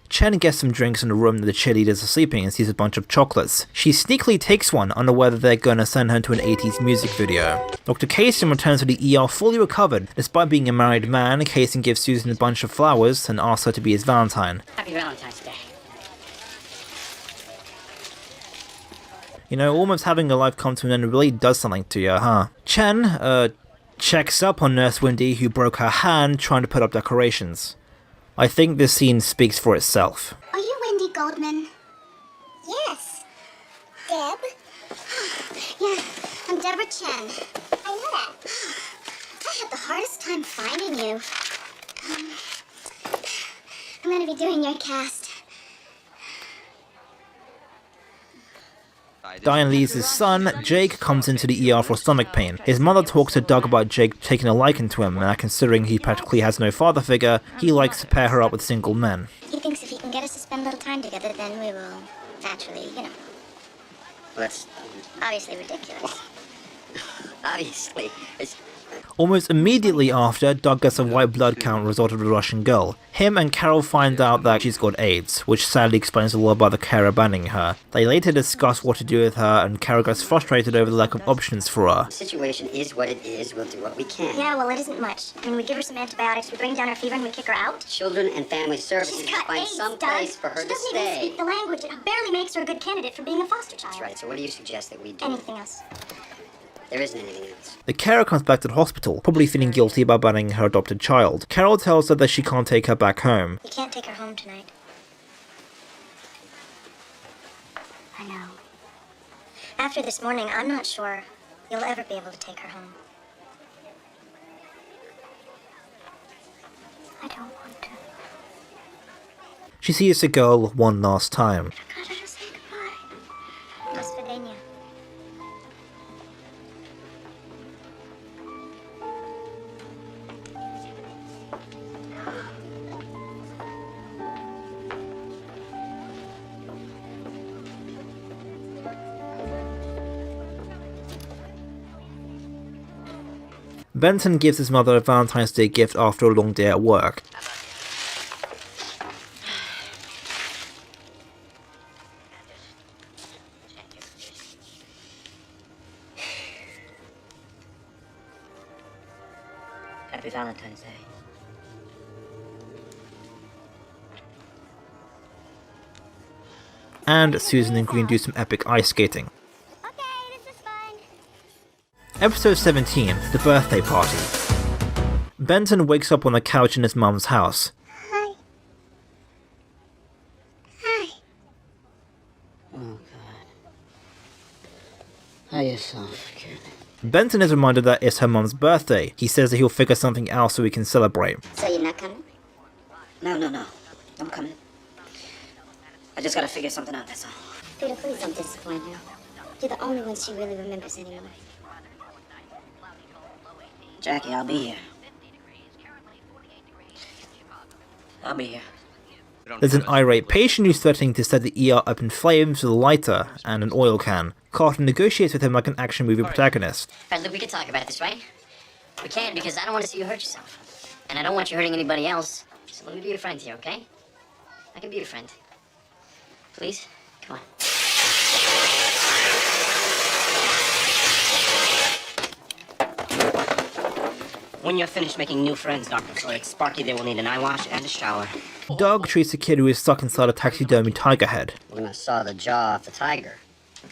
[SPEAKER 1] Chen gets some drinks in the room that the cheerleaders are sleeping and sees a bunch of chocolates. She sneakily takes one, unaware that they're gonna send her to an 80s music video. Dr. Kaysen returns to the ER fully recovered. Despite being a married man, Kaysen gives Susan a bunch of flowers and asks her to be his Valentine.
[SPEAKER 2] Happy Valentine's Day.
[SPEAKER 1] You know, almost having a life come to an end really does something to you, huh? Chen, checks up on Nurse Wendy, who broke her hand trying to put up decorations. I think this scene speaks for itself.
[SPEAKER 3] Are you Wendy Goldman? Yes. Deb? Yeah, I'm Deborah Chen. I know that. I had the hardest time finding you. I'm gonna be doing your cast.
[SPEAKER 1] Diane Lee's son, Jake, comes into the ER for stomach pain. His mother talks to Doug about Jake taking a liking to him, and considering he practically has no father figure, he likes to pair her up with single men.
[SPEAKER 3] He thinks if he can get us to spend a little time together, then we will naturally,
[SPEAKER 2] That's
[SPEAKER 3] obviously ridiculous.
[SPEAKER 2] obviously.
[SPEAKER 1] Almost immediately after, Doug gets a white blood count result of the Russian girl. Him and Carol find out that she's got AIDS, which sadly explains a lot about the carer abandoning her. They later discuss what to do with her, and Carol gets frustrated over the lack of options for her.
[SPEAKER 2] The situation is what it is. We'll do what we can.
[SPEAKER 3] Yeah, well, it isn't much. I mean, we give her some antibiotics, we bring down her fever, and we kick her out.
[SPEAKER 2] Children and Family Services
[SPEAKER 3] She's got
[SPEAKER 2] find
[SPEAKER 3] AIDS,
[SPEAKER 2] some
[SPEAKER 3] Doug.
[SPEAKER 2] place for her
[SPEAKER 3] she
[SPEAKER 2] to
[SPEAKER 3] doesn't even
[SPEAKER 2] stay.
[SPEAKER 3] speak the language. It barely makes her a good candidate for being a foster child.
[SPEAKER 2] That's right. So what do you suggest that we do?
[SPEAKER 3] Anything else?
[SPEAKER 2] There isn't anything else.
[SPEAKER 1] The carer comes back to the hospital, probably feeling guilty about abandoning her adopted child. Carol tells her that she can't take her back home.
[SPEAKER 3] You can't take her home tonight. I know. After this morning, I'm not sure you'll ever be able to take her home. I don't want to.
[SPEAKER 1] She sees the girl one last time.
[SPEAKER 3] I gotta say goodbye. До свидания.
[SPEAKER 1] Benton gives his mother a Valentine's Day gift after a long day at work.
[SPEAKER 2] Happy Valentine's Day.
[SPEAKER 1] And Susan and Green do some epic ice skating.
[SPEAKER 3] Okay, this is fun.
[SPEAKER 1] Episode 17, The Birthday Party. Benton wakes up on the couch in his mum's house.
[SPEAKER 3] Hi. Hi.
[SPEAKER 2] Oh, God. How you soft, kid?
[SPEAKER 1] Benton is reminded that it's her mum's birthday. He says that he'll figure something out so he can celebrate.
[SPEAKER 2] So you're not coming? No. I'm coming. I just gotta figure something out, that's all.
[SPEAKER 3] Peter, please don't disappoint her. You're the only one she really remembers anyway.
[SPEAKER 2] Jackie, I'll be here. I'll be here.
[SPEAKER 1] There's an irate patient who's threatening to set the ER up in flames with a lighter and an oil can. Carter negotiates with him like an action movie protagonist.
[SPEAKER 2] Alright, look, we can talk about this, right? We can, because I don't want to see you hurt yourself. And I don't want you hurting anybody else. So let me be your friend here, okay? I can be your friend. Please? Come on. When you're finished making new friends, Dr. Floyd, Sparky, they will need an eye wash and a shower.
[SPEAKER 1] Doug treats a kid who is stuck inside a taxidermy tiger head.
[SPEAKER 2] We're gonna saw the jaw off the tiger.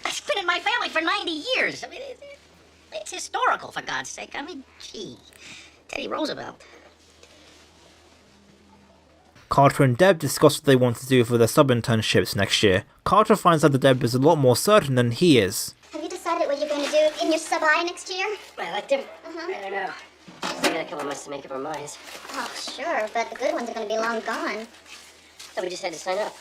[SPEAKER 2] It's been in my family for 90 years. I mean, it's historical, for God's sake. I mean, gee. Teddy Roosevelt.
[SPEAKER 1] Carter and Deb discuss what they want to do for their sub-internships next year. Carter finds out that Deb is a lot more certain than he is.
[SPEAKER 3] Have you decided what you're going to do in your sub-I next year?
[SPEAKER 2] Well, I don't know. She's got a couple months to make up her minds.
[SPEAKER 3] Oh, sure, but the good ones are going to be long gone.
[SPEAKER 2] So we just had to sign up.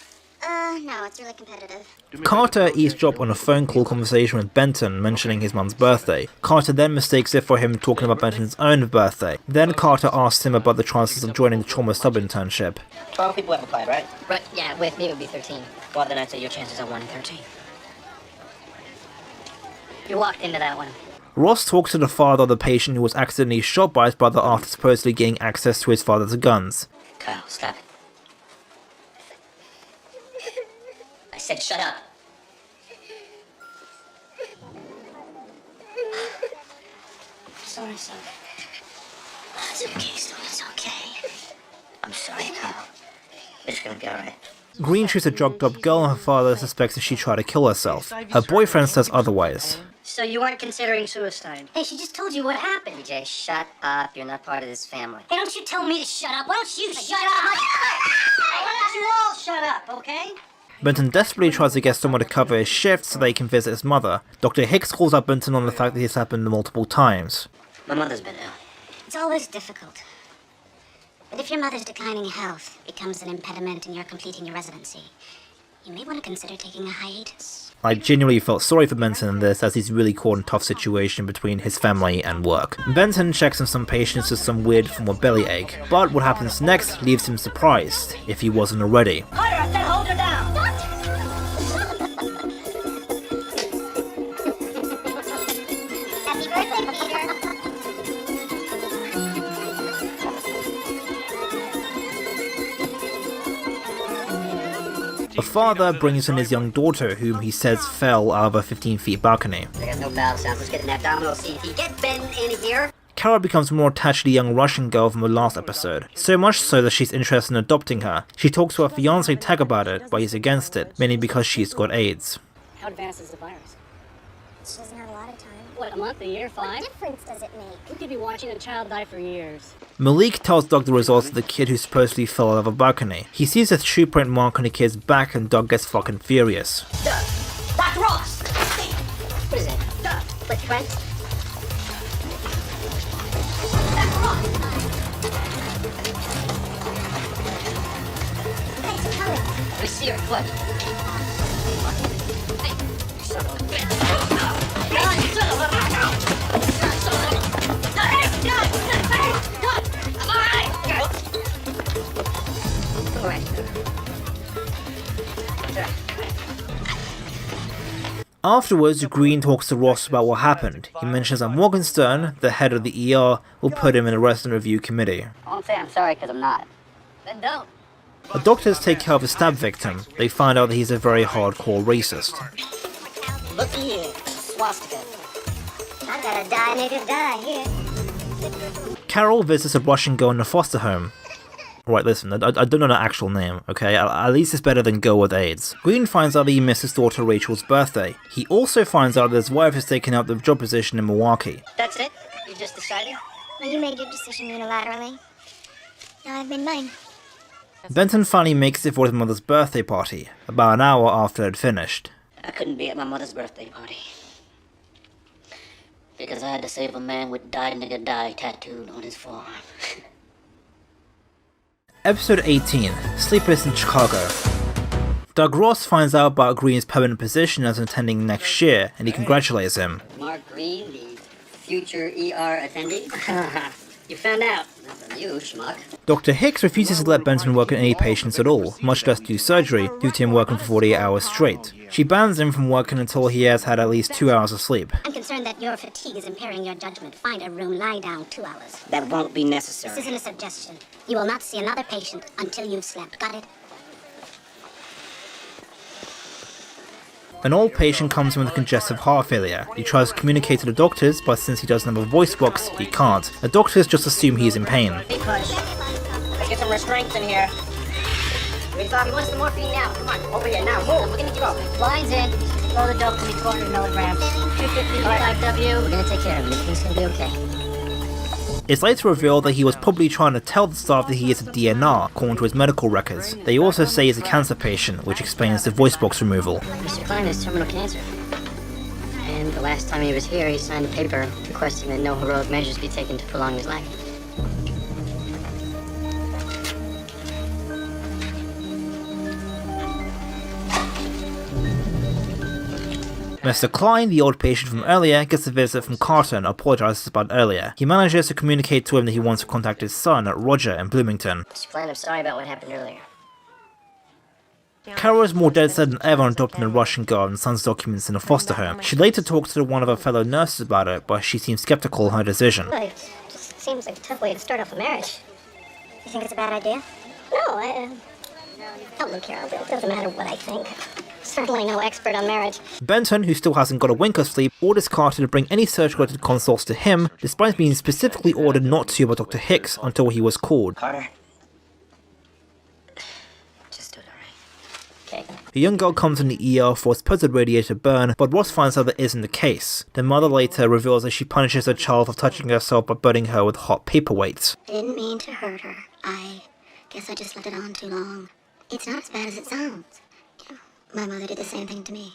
[SPEAKER 3] No, it's really competitive.
[SPEAKER 1] Carter eavesdrops on a phone call conversation with Benton mentioning his mum's birthday. Carter then mistakes it for him talking about Benton's own birthday. Then Carter asks him about the chances of joining the trauma sub-internship.
[SPEAKER 2] 12 people have applied, right? Right, yeah, with me it would be 13. Well, then I'd say your chances are 1 in 13. You walked into that one.
[SPEAKER 1] Ross talks to the father of the patient who was accidentally shot by his brother after supposedly getting access to his father's guns.
[SPEAKER 2] Kyle, stop it. I said shut up. Sorry, son. It's okay, son. It's okay. I'm sorry, Kyle. It's gonna be alright.
[SPEAKER 1] Green shoots a drugged up girl and her father suspects that she tried to kill herself. Her boyfriend says otherwise.
[SPEAKER 2] So you weren't considering suicide?
[SPEAKER 3] Hey, she just told you what happened.
[SPEAKER 2] DJ, shut up. You're not part of this family.
[SPEAKER 3] Hey, don't you tell me to shut up. Why don't you shut up?
[SPEAKER 2] Why don't you all shut up, okay?
[SPEAKER 1] Benton desperately tries to get someone to cover his shift so they can visit his mother. Dr. Hicks calls out Benton on the fact that this happened multiple times.
[SPEAKER 2] My mother's been ill.
[SPEAKER 3] It's always difficult. But if your mother's declining health becomes an impediment in your completing your residency, you may want to consider taking a hiatus.
[SPEAKER 1] I genuinely felt sorry for Benton in this, as he's really caught in a tough situation between his family and work. Benton checks on some patients with some weird form of bellyache, but what happens next leaves him surprised, if he wasn't already.
[SPEAKER 2] Carter, I said hold her down!
[SPEAKER 3] Happy birthday, Peter.
[SPEAKER 1] The father brings in his young daughter, whom he says fell out of a 15-feet balcony.
[SPEAKER 2] I got no valve sounds. Let's get an abdominal CT. Get Ben in here.
[SPEAKER 1] Carol becomes more attached to the young Russian girl from the last episode, so much so that she's interested in adopting her. She talks to her fiancé Tag about it, but he's against it, mainly because she's got AIDS.
[SPEAKER 2] How advanced is the virus?
[SPEAKER 3] She doesn't have a lot of time.
[SPEAKER 2] What, a month, a year, 5?
[SPEAKER 3] What difference does it make?
[SPEAKER 2] We could be watching a child die for years.
[SPEAKER 1] Malik tells Doug the results of the kid who supposedly fell out of a balcony. He sees a shoe print mark on the kid's back and Doug gets fucking furious.
[SPEAKER 2] Doug! Dr. Ross! What is it? Doug! Like friends? Dr. Ross!
[SPEAKER 3] Thanks for coming.
[SPEAKER 2] Let me see her. What? Hey, you son of a bitch. God, you son of a bitch. God, I'm alright.
[SPEAKER 1] Afterwards, Green talks to Ross about what happened. He mentions that Morgenstern, the head of the ER, will put him in a resident review committee.
[SPEAKER 2] I won't say I'm sorry because I'm not. Then don't.
[SPEAKER 1] The doctors take care of the stab victim. They find out that he's a very hardcore racist.
[SPEAKER 2] Look here, swastika.
[SPEAKER 3] I gotta die, nigga, die here.
[SPEAKER 1] Carol visits a Russian girl in a foster home. Right, listen, I don't know the actual name, okay? At least it's better than girl with AIDS. Green finds out that he missed his daughter Rachel's birthday. He also finds out that his wife has taken up the job position in Milwaukee.
[SPEAKER 2] That's it? You just decided?
[SPEAKER 3] Well, you made your decision unilaterally. Now I've made mine.
[SPEAKER 1] Benton finally makes it for his mother's birthday party, about an hour after it had finished.
[SPEAKER 2] I couldn't be at my mother's birthday party. Because I had to save a man with "Die Nigga Die" tattooed on his forearm.
[SPEAKER 1] Episode 18, Sleepless in Chicago. Doug Ross finds out about Green's permanent position as attending next year, and he congratulates him.
[SPEAKER 2] Mark Green, the future ER attendee. You found out. Not from you, schmuck.
[SPEAKER 1] Dr. Hicks refuses to let Benton work on any patients at all, much less do surgery, due to him working for 48 hours straight. She bans him from working until he has had at least 2 hours of sleep.
[SPEAKER 3] I'm concerned that your fatigue is impairing your judgment. Find a room, lie down 2 hours.
[SPEAKER 2] That won't be
[SPEAKER 3] This
[SPEAKER 2] necessary.
[SPEAKER 3] isn't a suggestion. You will not see another patient until you've slept. Got it?
[SPEAKER 1] An old patient comes in with congestive heart failure. He tries to communicate to the doctors, but since he doesn't have a voice box, he can't. The doctors just assume he's in pain.
[SPEAKER 2] Big push. Let's get some restraints in here. Bobby, what's the morphine now? Come on, over here now. Move. We're gonna get over. Lines in. Throw the dope to me, 400 milligrams. 250 5W. We're gonna take care of him. Everything's gonna be okay.
[SPEAKER 1] It's later revealed that he was probably trying to tell the staff that he is a DNR, according to his medical records. They also say he's a cancer patient, which explains the voice box removal.
[SPEAKER 2] Mr. Klein has terminal cancer. And the last time he was here, he signed a paper requesting that no heroic measures be taken to prolong his life.
[SPEAKER 1] Mr. Klein, the old patient from earlier, gets a visit from Carter and apologizes about earlier. He manages to communicate to him that he wants to contact his son, Roger, in Bloomington.
[SPEAKER 2] Mr. Klein, I'm sorry about what happened earlier.
[SPEAKER 1] Carol is more dead set than ever on adopting a Russian girl and son's documents in a foster home. She later talks to one of her fellow nurses about it, but she seems skeptical of her decision.
[SPEAKER 3] Well, it just seems like a tough way to start off a marriage. You think it's a bad idea? No, don't look, Carol. It doesn't matter what I think. Certainly no expert on marriage.
[SPEAKER 1] Benton, who still hasn't got a wink of sleep, orders Carter to bring any surgical-related consults to him, despite being specifically ordered not to by Dr. Hicks until he was called.
[SPEAKER 2] Carter? Just do it, alright? Okay.
[SPEAKER 1] The young girl comes in the ER for a supposed radiator burn, but Ross finds out that isn't the case. The mother later reveals that she punishes her child for touching herself by burning her with hot paperweights.
[SPEAKER 3] I didn't mean to hurt her. I guess I just left it on too long. It's not as bad as it sounds. My mother did the same thing to me.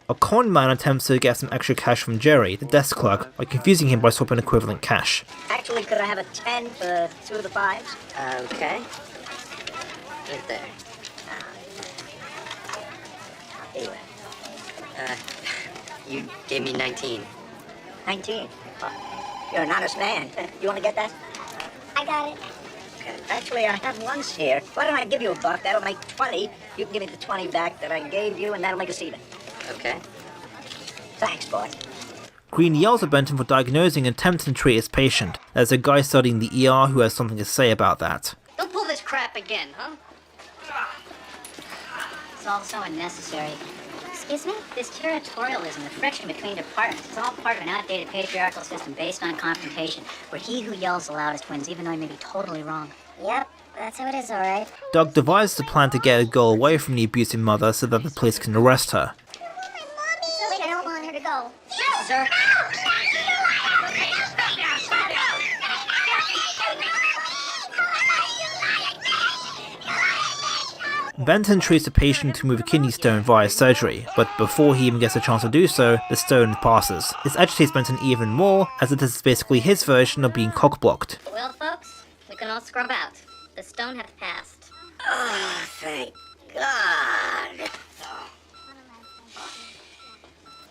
[SPEAKER 1] A con man attempts to get some extra cash from Jerry, the desk clerk, by confusing him by swapping equivalent cash.
[SPEAKER 2] Actually, could I have a 10 for 2 of the 5s? Okay. Right there. Anyway. You gave me 19. 19? You're an honest man. You want to get that?
[SPEAKER 3] I got it.
[SPEAKER 2] Actually, I have ones here. Why don't I give you $1? That'll make 20. You can give me the 20 back that I gave you, and that'll make us even. Okay. Thanks, boy.
[SPEAKER 1] Green yells at Benton for diagnosing and attempting to treat his patient. There's a guy studying the ER who has something to say about that.
[SPEAKER 2] Don't pull this crap again, huh? It's all so unnecessary.
[SPEAKER 3] Excuse me?
[SPEAKER 2] This territorialism, the friction between departments, it's all part of an outdated patriarchal system based on confrontation, where he who yells the loudest wins, even though he may be totally wrong.
[SPEAKER 3] Yep, that's how it is, alright.
[SPEAKER 1] Doug devises a plan to get a girl away from the abusive mother so that the police can arrest her.
[SPEAKER 3] Wait, I don't want her to go.
[SPEAKER 2] No, sir.
[SPEAKER 1] Benton treats the patient to move a kidney stone via surgery, but before he even gets a chance to do so, the stone passes. This agitates Benton even more, as it is basically his version of being cock-blocked.
[SPEAKER 2] Well, folks, we can all scrub out. The stone hath passed.
[SPEAKER 4] Oh, thank God.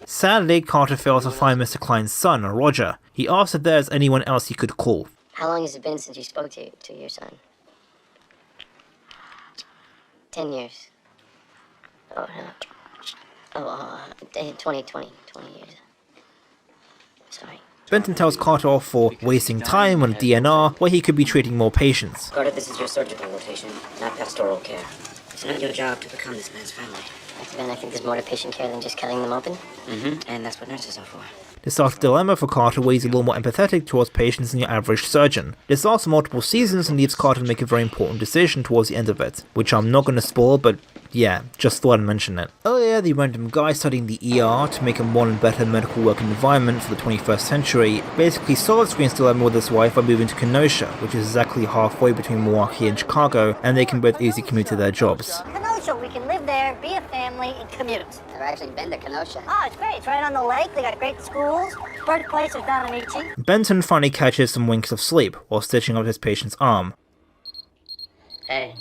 [SPEAKER 1] Sadly, Carter fails to find Mr. Klein's son, Roger. He asks if there's anyone else he could call.
[SPEAKER 2] How long has it been since you spoke to your son? 10 years. Oh, no. 20 years. Sorry.
[SPEAKER 1] Benton tells Carter off for wasting time on DNR where he could be treating more patients.
[SPEAKER 5] Carter, this is your surgical rotation, not pastoral care. It's not your job to become this man's family.
[SPEAKER 2] Ben, I think there's more to patient care than just cutting them open.
[SPEAKER 5] And that's what nurses are for.
[SPEAKER 1] This starts a dilemma for Carter where he's a little more empathetic towards patients than your average surgeon. This lasts multiple seasons and leaves Carter to make a very important decision towards the end of it, which I'm not going to spoil, but yeah, just thought I'd mention it. Earlier, the random guy studying the ER to make a modern, better medical working environment for the 21st century basically solves Green's dilemma with his wife by moving to Kenosha, which is exactly halfway between Milwaukee and Chicago, and they can both easily commute to their jobs.
[SPEAKER 2] Kenosha, we can live there, be a family, and commute. I've actually been to Kenosha. Oh, it's great. It's right on the lake. They got great schools. Birthplace of Dominici.
[SPEAKER 1] Benton finally catches some winks of sleep while stitching up his patient's arm.
[SPEAKER 2] Hey.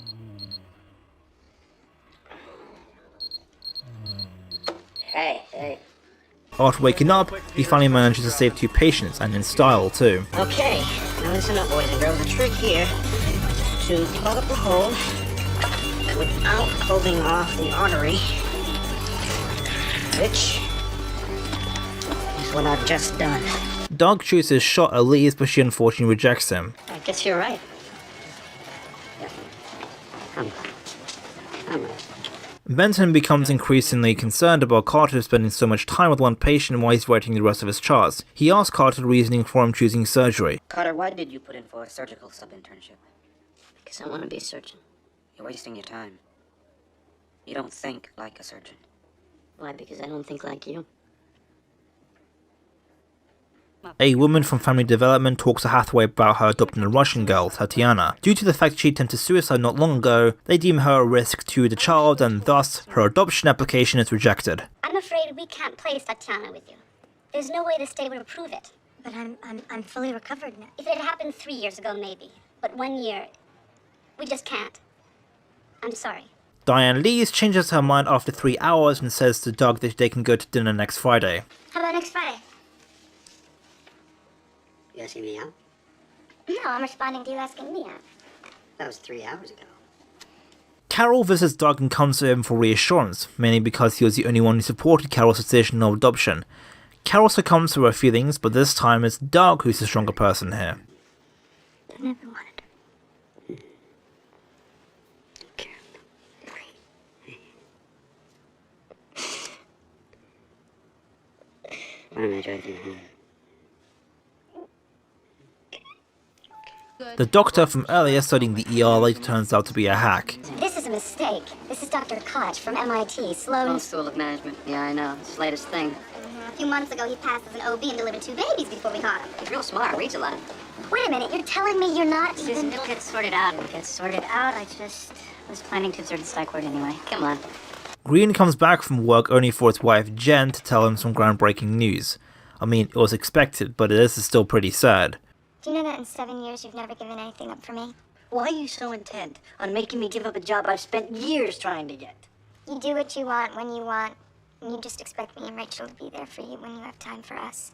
[SPEAKER 2] Hey.
[SPEAKER 1] After waking up, he finally manages to save 2 patients, and in style too.
[SPEAKER 5] Okay, now listen up, boys and girls. The trick here to plug up the hole without closing off the artery, which is what I've just done.
[SPEAKER 1] Doug shoots his shot at Liz, but she unfortunately rejects him.
[SPEAKER 2] I guess you're right. I'm right.
[SPEAKER 1] Benton becomes increasingly concerned about Carter spending so much time with one patient while he's writing the rest of his charts. He asks Carter the reasoning for him choosing surgery.
[SPEAKER 5] Carter, why did you put in for a surgical sub-internship?
[SPEAKER 2] Because I want to be a surgeon.
[SPEAKER 5] You're wasting your time. You don't think like a surgeon.
[SPEAKER 2] Why? Because I don't think like you.
[SPEAKER 1] A woman from Family Development talks to Hathaway about her adopting a Russian girl, Tatiana. Due to the fact she attempted suicide not long ago, they deem her a risk to the child and thus her adoption application is rejected.
[SPEAKER 3] I'm afraid we can't place Tatiana with you. There's no way the state would approve it. But I'm fully recovered now. If it had happened 3 years ago, maybe. But 1 year, we just can't. I'm sorry.
[SPEAKER 1] Diane Lees changes her mind after 3 hours and says to Doug that they can go to dinner next Friday.
[SPEAKER 3] How about next Friday?
[SPEAKER 5] You asking me out?
[SPEAKER 3] No, I'm responding to you asking me out.
[SPEAKER 5] That was 3 hours ago.
[SPEAKER 1] Carol visits Doug and comes to him for reassurance, mainly because he was the only one who supported Carol's decision of adoption. Carol succumbs to her feelings, but this time it's Doug who's the stronger person here.
[SPEAKER 3] I never wanted her.
[SPEAKER 5] Why don't I drive you home?
[SPEAKER 1] The doctor from earlier studying the ER later turns out to be a hack.
[SPEAKER 3] This is a mistake. This is Dr. Koch from MIT, Sloan.
[SPEAKER 2] School of Management. Yeah, I know. It's the latest thing.
[SPEAKER 3] A few months ago, he passed as an OB and delivered 2 babies before we caught him.
[SPEAKER 2] He's real smart. Reads a lot.
[SPEAKER 3] Wait a minute, you're telling me you're not
[SPEAKER 2] Susan,
[SPEAKER 3] even...
[SPEAKER 2] it'll get sorted out. It'll get sorted out. I just was planning to insert the psych ward anyway. Come on.
[SPEAKER 1] Green comes back from work only for his wife Jen to tell him some groundbreaking news. I mean, it was expected, but this is still pretty sad.
[SPEAKER 3] Do you know that in 7 years you've never given anything up for me?
[SPEAKER 2] Why are you so intent on making me give up a job I've spent years trying to get?
[SPEAKER 3] You do what you want when you want, and you just expect me and Rachel to be there for you when you have time for us.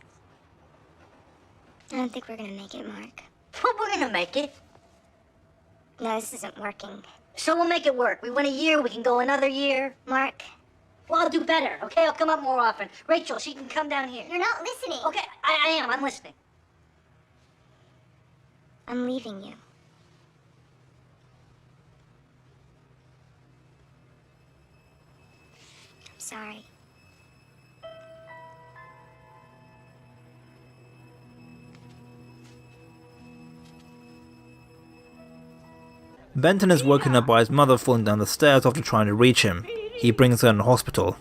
[SPEAKER 3] I don't think we're gonna make it, Mark.
[SPEAKER 2] Well, we're gonna make it.
[SPEAKER 3] No, this isn't working.
[SPEAKER 2] So we'll make it work. We win a year, we can go another year.
[SPEAKER 3] Mark,
[SPEAKER 2] Well, I'll do better, okay? I'll come up more often. Rachel, she can come down here.
[SPEAKER 3] you're not listening.
[SPEAKER 2] Okay, I am. I'm listening.
[SPEAKER 3] I'm leaving you. sorry.
[SPEAKER 1] Benton is woken up by his mother falling down the stairs after trying to reach him. He brings her in the hospital.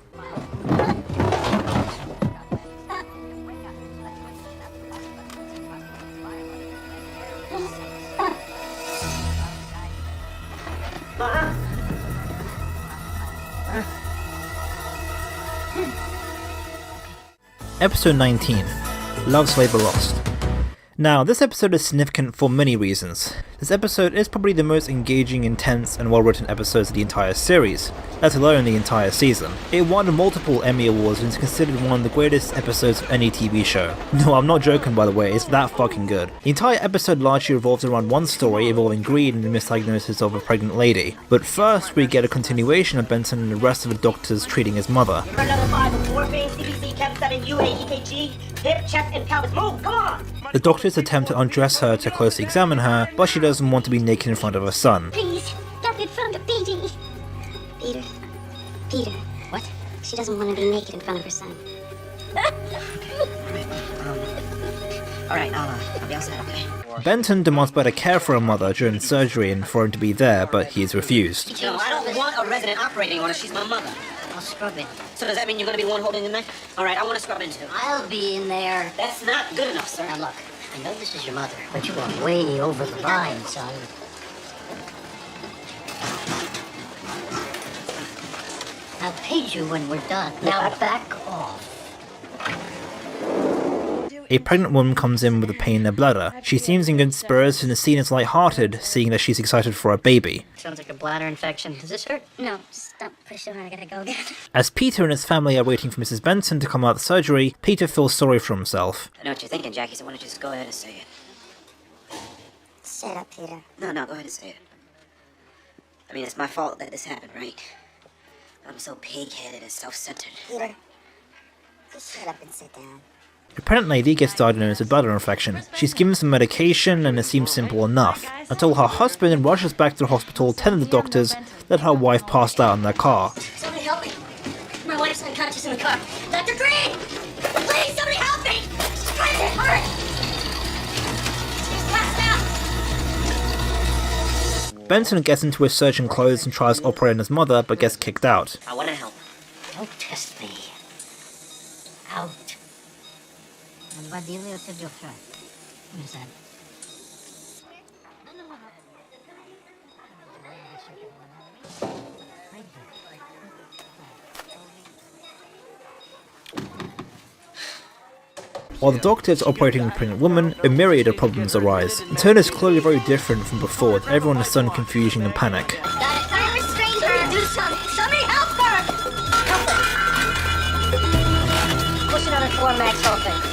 [SPEAKER 1] Episode 19, Love's Labour Lost. Now, this episode is significant for many reasons. This episode is probably the most engaging, intense, and well-written episodes of the entire series, let alone the entire season. It won multiple Emmy Awards and is considered one of the greatest episodes of any TV show. No, I'm not joking by the way, it's that fucking good. The entire episode largely revolves around one story involving greed and the misdiagnosis of a pregnant lady. But first, we get a continuation of Benson and the rest of the doctors treating his mother.
[SPEAKER 5] Another 5 of morphine, CBC, Chem 7, UA, EKG, hip, chest, and pelvis. Move, come on!
[SPEAKER 1] The doctors attempt to undress her to closely examine her, but she doesn't want to be naked in front of her son.
[SPEAKER 3] Please, not in front of Peter. Peter.
[SPEAKER 2] What?
[SPEAKER 3] She doesn't want to be naked in front of her son.
[SPEAKER 5] Alright, I'll be outside, okay?
[SPEAKER 1] Benton demands better care for her mother during surgery and for him to be there, but he is refused.
[SPEAKER 5] No, I don't want a resident operating on her. She's my mother.
[SPEAKER 2] I'll scrub in.
[SPEAKER 5] So does that mean you're gonna be the one holding the knife? Alright, I want to scrub in too.
[SPEAKER 2] I'll be in there.
[SPEAKER 5] That's not good enough, sir.
[SPEAKER 2] Now look, I know this is your mother, but you are way over the line, son. I'll pay you when we're done. Now back off.
[SPEAKER 1] A pregnant woman comes in with a pain in her bladder. She seems in good spirits and the scene is light-hearted, seeing that she's excited for a baby.
[SPEAKER 2] Sounds like a bladder infection. Does this hurt?
[SPEAKER 3] No, stop pushing. I gotta go again.
[SPEAKER 1] As Peter and his family are waiting for Mrs. Benson to come out of the surgery, Peter feels sorry for himself.
[SPEAKER 5] I know what you're thinking, Jackie, so why don't you just go ahead and say it?
[SPEAKER 3] Shut up, Peter.
[SPEAKER 5] No, go ahead and say it. I mean, it's my fault that this happened, right? I'm so pig-headed and self-centered.
[SPEAKER 3] Peter, just shut up and sit down.
[SPEAKER 1] A pregnant lady gets diagnosed with bladder infection. She's given some medication and it seems simple enough, until her husband rushes back to the hospital telling the doctors that her wife passed out in their car.
[SPEAKER 2] Somebody help me. My wife's unconscious in the car. Dr. Green! Please, somebody help me! She's trying to get hurt! She's passed out!
[SPEAKER 1] Benson gets into his surgeon clothes and tries to operate on his mother, but gets kicked out.
[SPEAKER 5] I want to help.
[SPEAKER 2] Don't test me. Out.
[SPEAKER 1] While the doctor is operating on the pregnant woman, a myriad of problems arise. The tone is clearly very different from before, with everyone in sudden confusion and panic.
[SPEAKER 2] I'm restrained her. Do something. Somebody help her! Help her. Push another 4 max sulfate.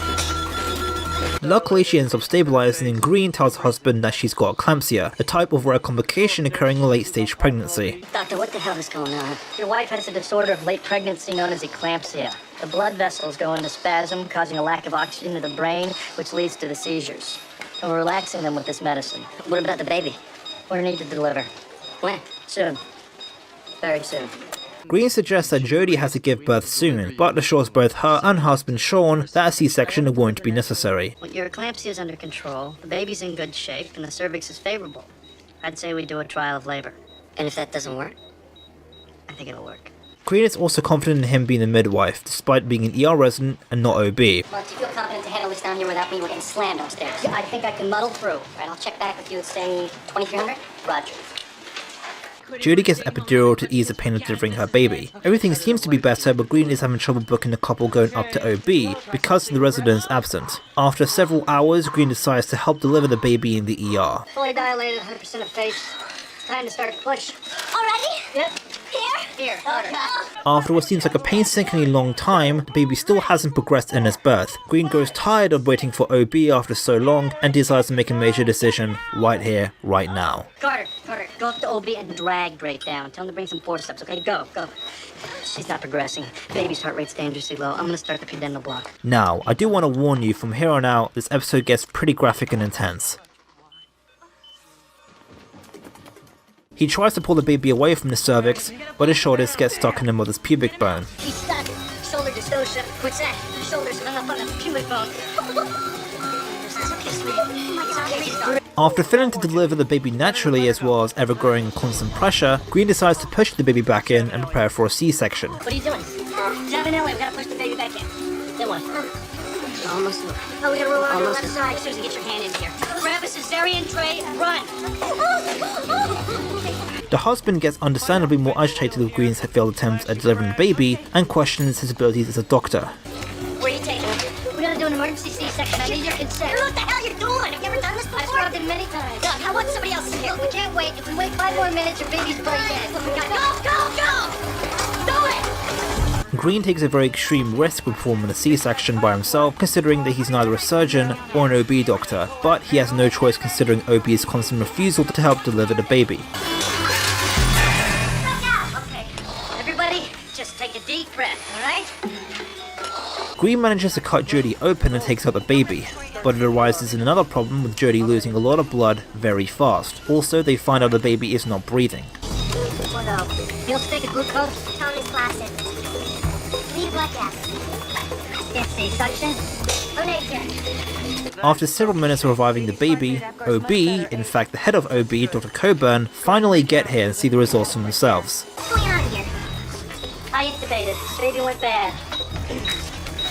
[SPEAKER 1] Luckily, she ends up stabilizing, and Green tells her husband that she's got eclampsia, a type of rare complication occurring in late-stage pregnancy.
[SPEAKER 2] Doctor, what the hell is going on?
[SPEAKER 6] Your wife has a disorder of late pregnancy known as eclampsia. The blood vessels go into spasm, causing a lack of oxygen to the brain, which leads to the seizures. And we're relaxing them with this medicine.
[SPEAKER 2] What about the baby?
[SPEAKER 6] We're going to need to deliver.
[SPEAKER 2] When?
[SPEAKER 6] Soon. Very soon.
[SPEAKER 1] Green suggests that Jodie has to give birth soon, but assures both her and her husband Sean that a C-section won't be necessary.
[SPEAKER 6] Well, your eclampsia is under control, the baby's in good shape, and the cervix is favorable. I'd say we do a trial of labor.
[SPEAKER 2] And if that doesn't work?
[SPEAKER 6] I think it'll work.
[SPEAKER 1] Green is also confident in him being a midwife, despite being an ER resident and not OB.
[SPEAKER 2] Well, do you feel confident to handle this down here without me getting slammed upstairs?
[SPEAKER 6] Yeah, I think I can muddle through.
[SPEAKER 2] All right, I'll check back with you at, say, 2300?
[SPEAKER 6] Roger.
[SPEAKER 1] Jodie gets epidural to ease the pain of delivering her baby. Everything seems to be better, but Green is having trouble booking the couple going up to OB because the resident is absent. After several hours, Green decides to help deliver the baby in the ER.
[SPEAKER 6] Fully dilated, 100% of face. It's time to start a push.
[SPEAKER 3] Already?
[SPEAKER 6] Yep.
[SPEAKER 3] Here?
[SPEAKER 6] Harder.
[SPEAKER 1] After what seems like a painstakingly long time, the baby still hasn't progressed in his birth. Green grows tired of waiting for OB after so long and decides to make a major decision right here, right now.
[SPEAKER 6] Carter, go up to OB and drag Drake down. Tell him to bring some forceps, okay? Go. She's not progressing. Baby's heart rate's dangerously low. I'm gonna start the pudendal block.
[SPEAKER 1] Now, I do want to warn you, from here on out, this episode gets pretty graphic and intense. He tries to pull the baby away from the cervix, but his shoulders get stuck in the mother's pubic bone.
[SPEAKER 6] He's stuck. Shoulder dystocia. What's that? Shoulders hung up on the pubic bone.
[SPEAKER 1] After failing to deliver the baby naturally as well as ever growing in constant pressure, Green decides to push the baby back in and prepare for a C-section.
[SPEAKER 6] What are you doing? Jab Ellie, we gotta push the baby back in. Then what? Almost. Oh, we gotta roll on the left side. Susan, get your hand in here. Grab a cesarean tray and run.
[SPEAKER 1] The husband gets understandably more agitated with Green's failed attempts at delivering the baby and questions his abilities as a doctor.
[SPEAKER 6] Where are you taking him? We gotta do an emergency C-section. I need your consent. What the hell are you doing? Have you ever done this before? I've scrubbed it many times. Doug, I want somebody else in here. We can't wait. If we wait 5 more minutes, your baby's brain dead. Look, we got go! Do it!
[SPEAKER 1] Green takes a very extreme risk with performing a C-section by himself, considering that he's neither a surgeon or an OB doctor, but he has no choice considering OB's constant refusal to help deliver the baby.
[SPEAKER 6] Okay. Everybody, just take a deep breath, alright?
[SPEAKER 1] Green manages to cut Jodie open and takes out the baby, but it arises in another problem with Jodie losing a lot of blood very fast. Also, they find out the baby is not breathing.
[SPEAKER 6] What else? You'll take a glucose?
[SPEAKER 3] Tone is flaccid. Need a blood gas.
[SPEAKER 6] Yes, C-section?
[SPEAKER 3] Oh, nature.
[SPEAKER 1] After several minutes of reviving the baby, OB, in fact the head of OB, Dr. Coburn, finally get here and see the results for themselves.
[SPEAKER 3] What's going on here?
[SPEAKER 6] I intubated. The baby went bad.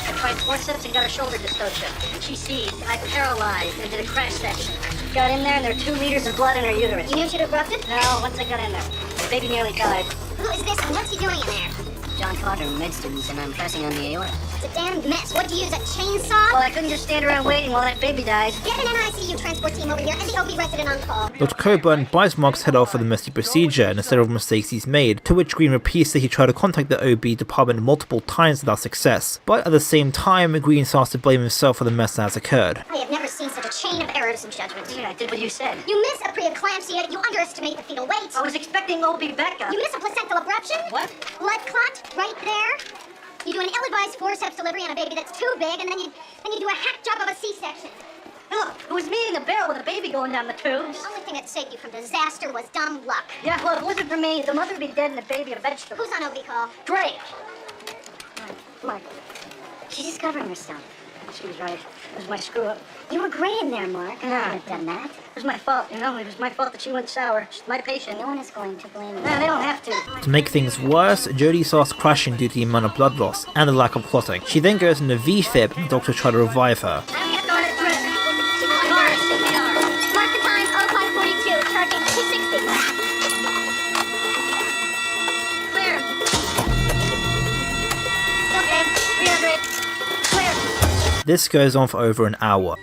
[SPEAKER 6] I tried forceps and got a shoulder dystocia. She seized. I paralyzed and did a crash section. Got in there and there were 2 liters of blood in her uterus.
[SPEAKER 3] You knew she'd erupted?
[SPEAKER 6] No, once I got in there, the baby nearly died.
[SPEAKER 3] Who is this and what's he doing in there?
[SPEAKER 2] John Carter, med students, and I'm pressing on the aorta.
[SPEAKER 3] It's a damn mess. What, do you use a chainsaw?
[SPEAKER 6] Well, I couldn't just stand around waiting while that baby died.
[SPEAKER 3] Get an NICU transport team over here and the OB resident on call.
[SPEAKER 1] Dr. Coburn buys Mark's head off for the messy procedure and the several mistakes he's made, to which Green repeats that he tried to contact the OB department multiple times without success. But at the same time, Green starts to blame himself for the mess that has occurred.
[SPEAKER 3] I have never seen such a chain of errors in judgment.
[SPEAKER 6] Yeah, I did what you said.
[SPEAKER 3] You miss a preeclampsia, you underestimate the fetal weight.
[SPEAKER 6] I was expecting OB backup.
[SPEAKER 3] You miss a placental abruption.
[SPEAKER 6] What?
[SPEAKER 3] Blood clot right there. You do an ill-advised forceps delivery on a baby that's too big, and then you do a hack job of a C-section.
[SPEAKER 6] Look, it was me in the barrel with a baby going down the tubes.
[SPEAKER 3] The only thing that saved you from disaster was dumb luck.
[SPEAKER 6] Yeah, well, it wasn't for me. The mother would be dead and the baby a vegetable.
[SPEAKER 3] Who's on OB call?
[SPEAKER 6] Drake. Mark,
[SPEAKER 3] She's just covering herself.
[SPEAKER 6] she was right. It was my screw up.
[SPEAKER 3] You were great in there, Mark.
[SPEAKER 6] Yeah.
[SPEAKER 3] I would have done that.
[SPEAKER 6] It was my fault, you know? It was my fault that she went sour. She's my patient.
[SPEAKER 3] No one is going to blame you.
[SPEAKER 6] Nah, they don't have to.
[SPEAKER 1] To make things worse, Jodie starts crashing due to the amount of blood loss and the lack of clotting. She then goes into V-fib and the doctors try to revive her.
[SPEAKER 3] Mark the time, 0542, charging 260.
[SPEAKER 6] Clear. Okay, 300. Clear.
[SPEAKER 1] This goes on for over an hour.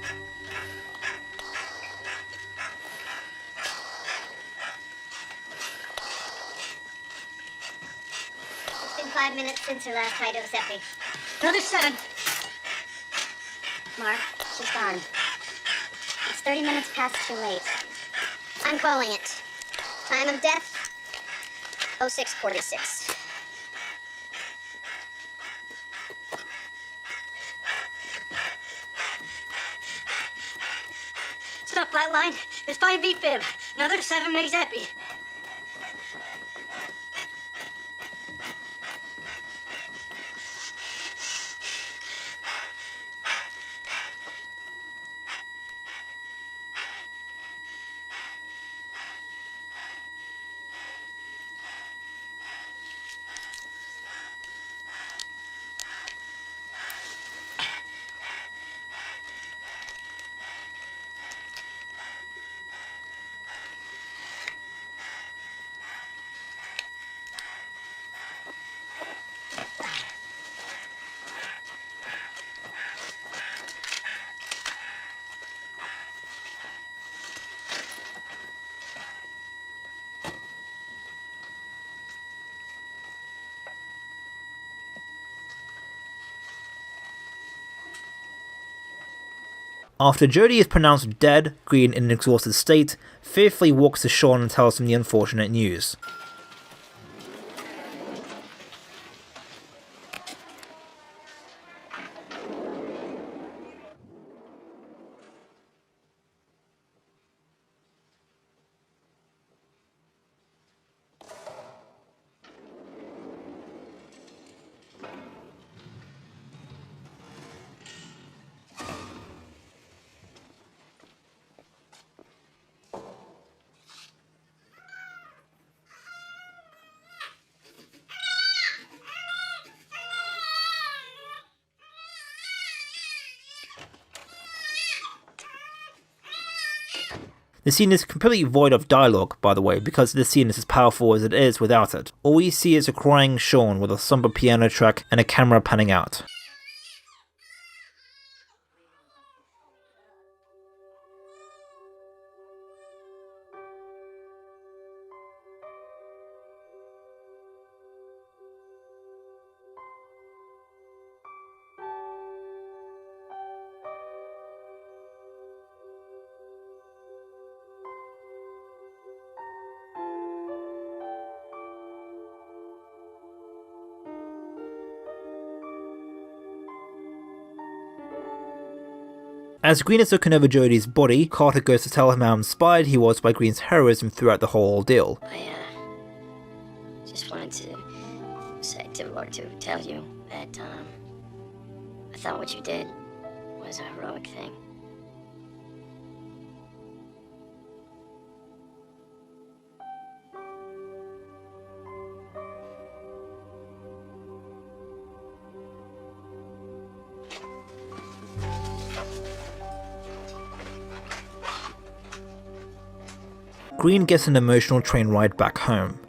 [SPEAKER 3] It's been 5 minutes since her last high dose epi.
[SPEAKER 6] Another 7.
[SPEAKER 3] Mark, she's gone. It's 30 minutes past too late. I'm calling it. Time of death, 0646.
[SPEAKER 6] It's not flatline. It's 5 V-fib. Another 7 megs epi.
[SPEAKER 1] After Jodie is pronounced dead, Green in an exhausted state, fearfully walks to Sean and tells him the unfortunate news. The scene is completely void of dialogue, by the way, because this scene is as powerful as it is without it. All we see is a crying Sean with a somber piano track and a camera panning out. As Green is looking over Jodie's body, Carter goes to tell him how inspired he was by Green's heroism throughout the whole ordeal.
[SPEAKER 2] I just wanted to tell you that I thought what you did was a heroic thing.
[SPEAKER 1] Green gets an emotional train ride back home.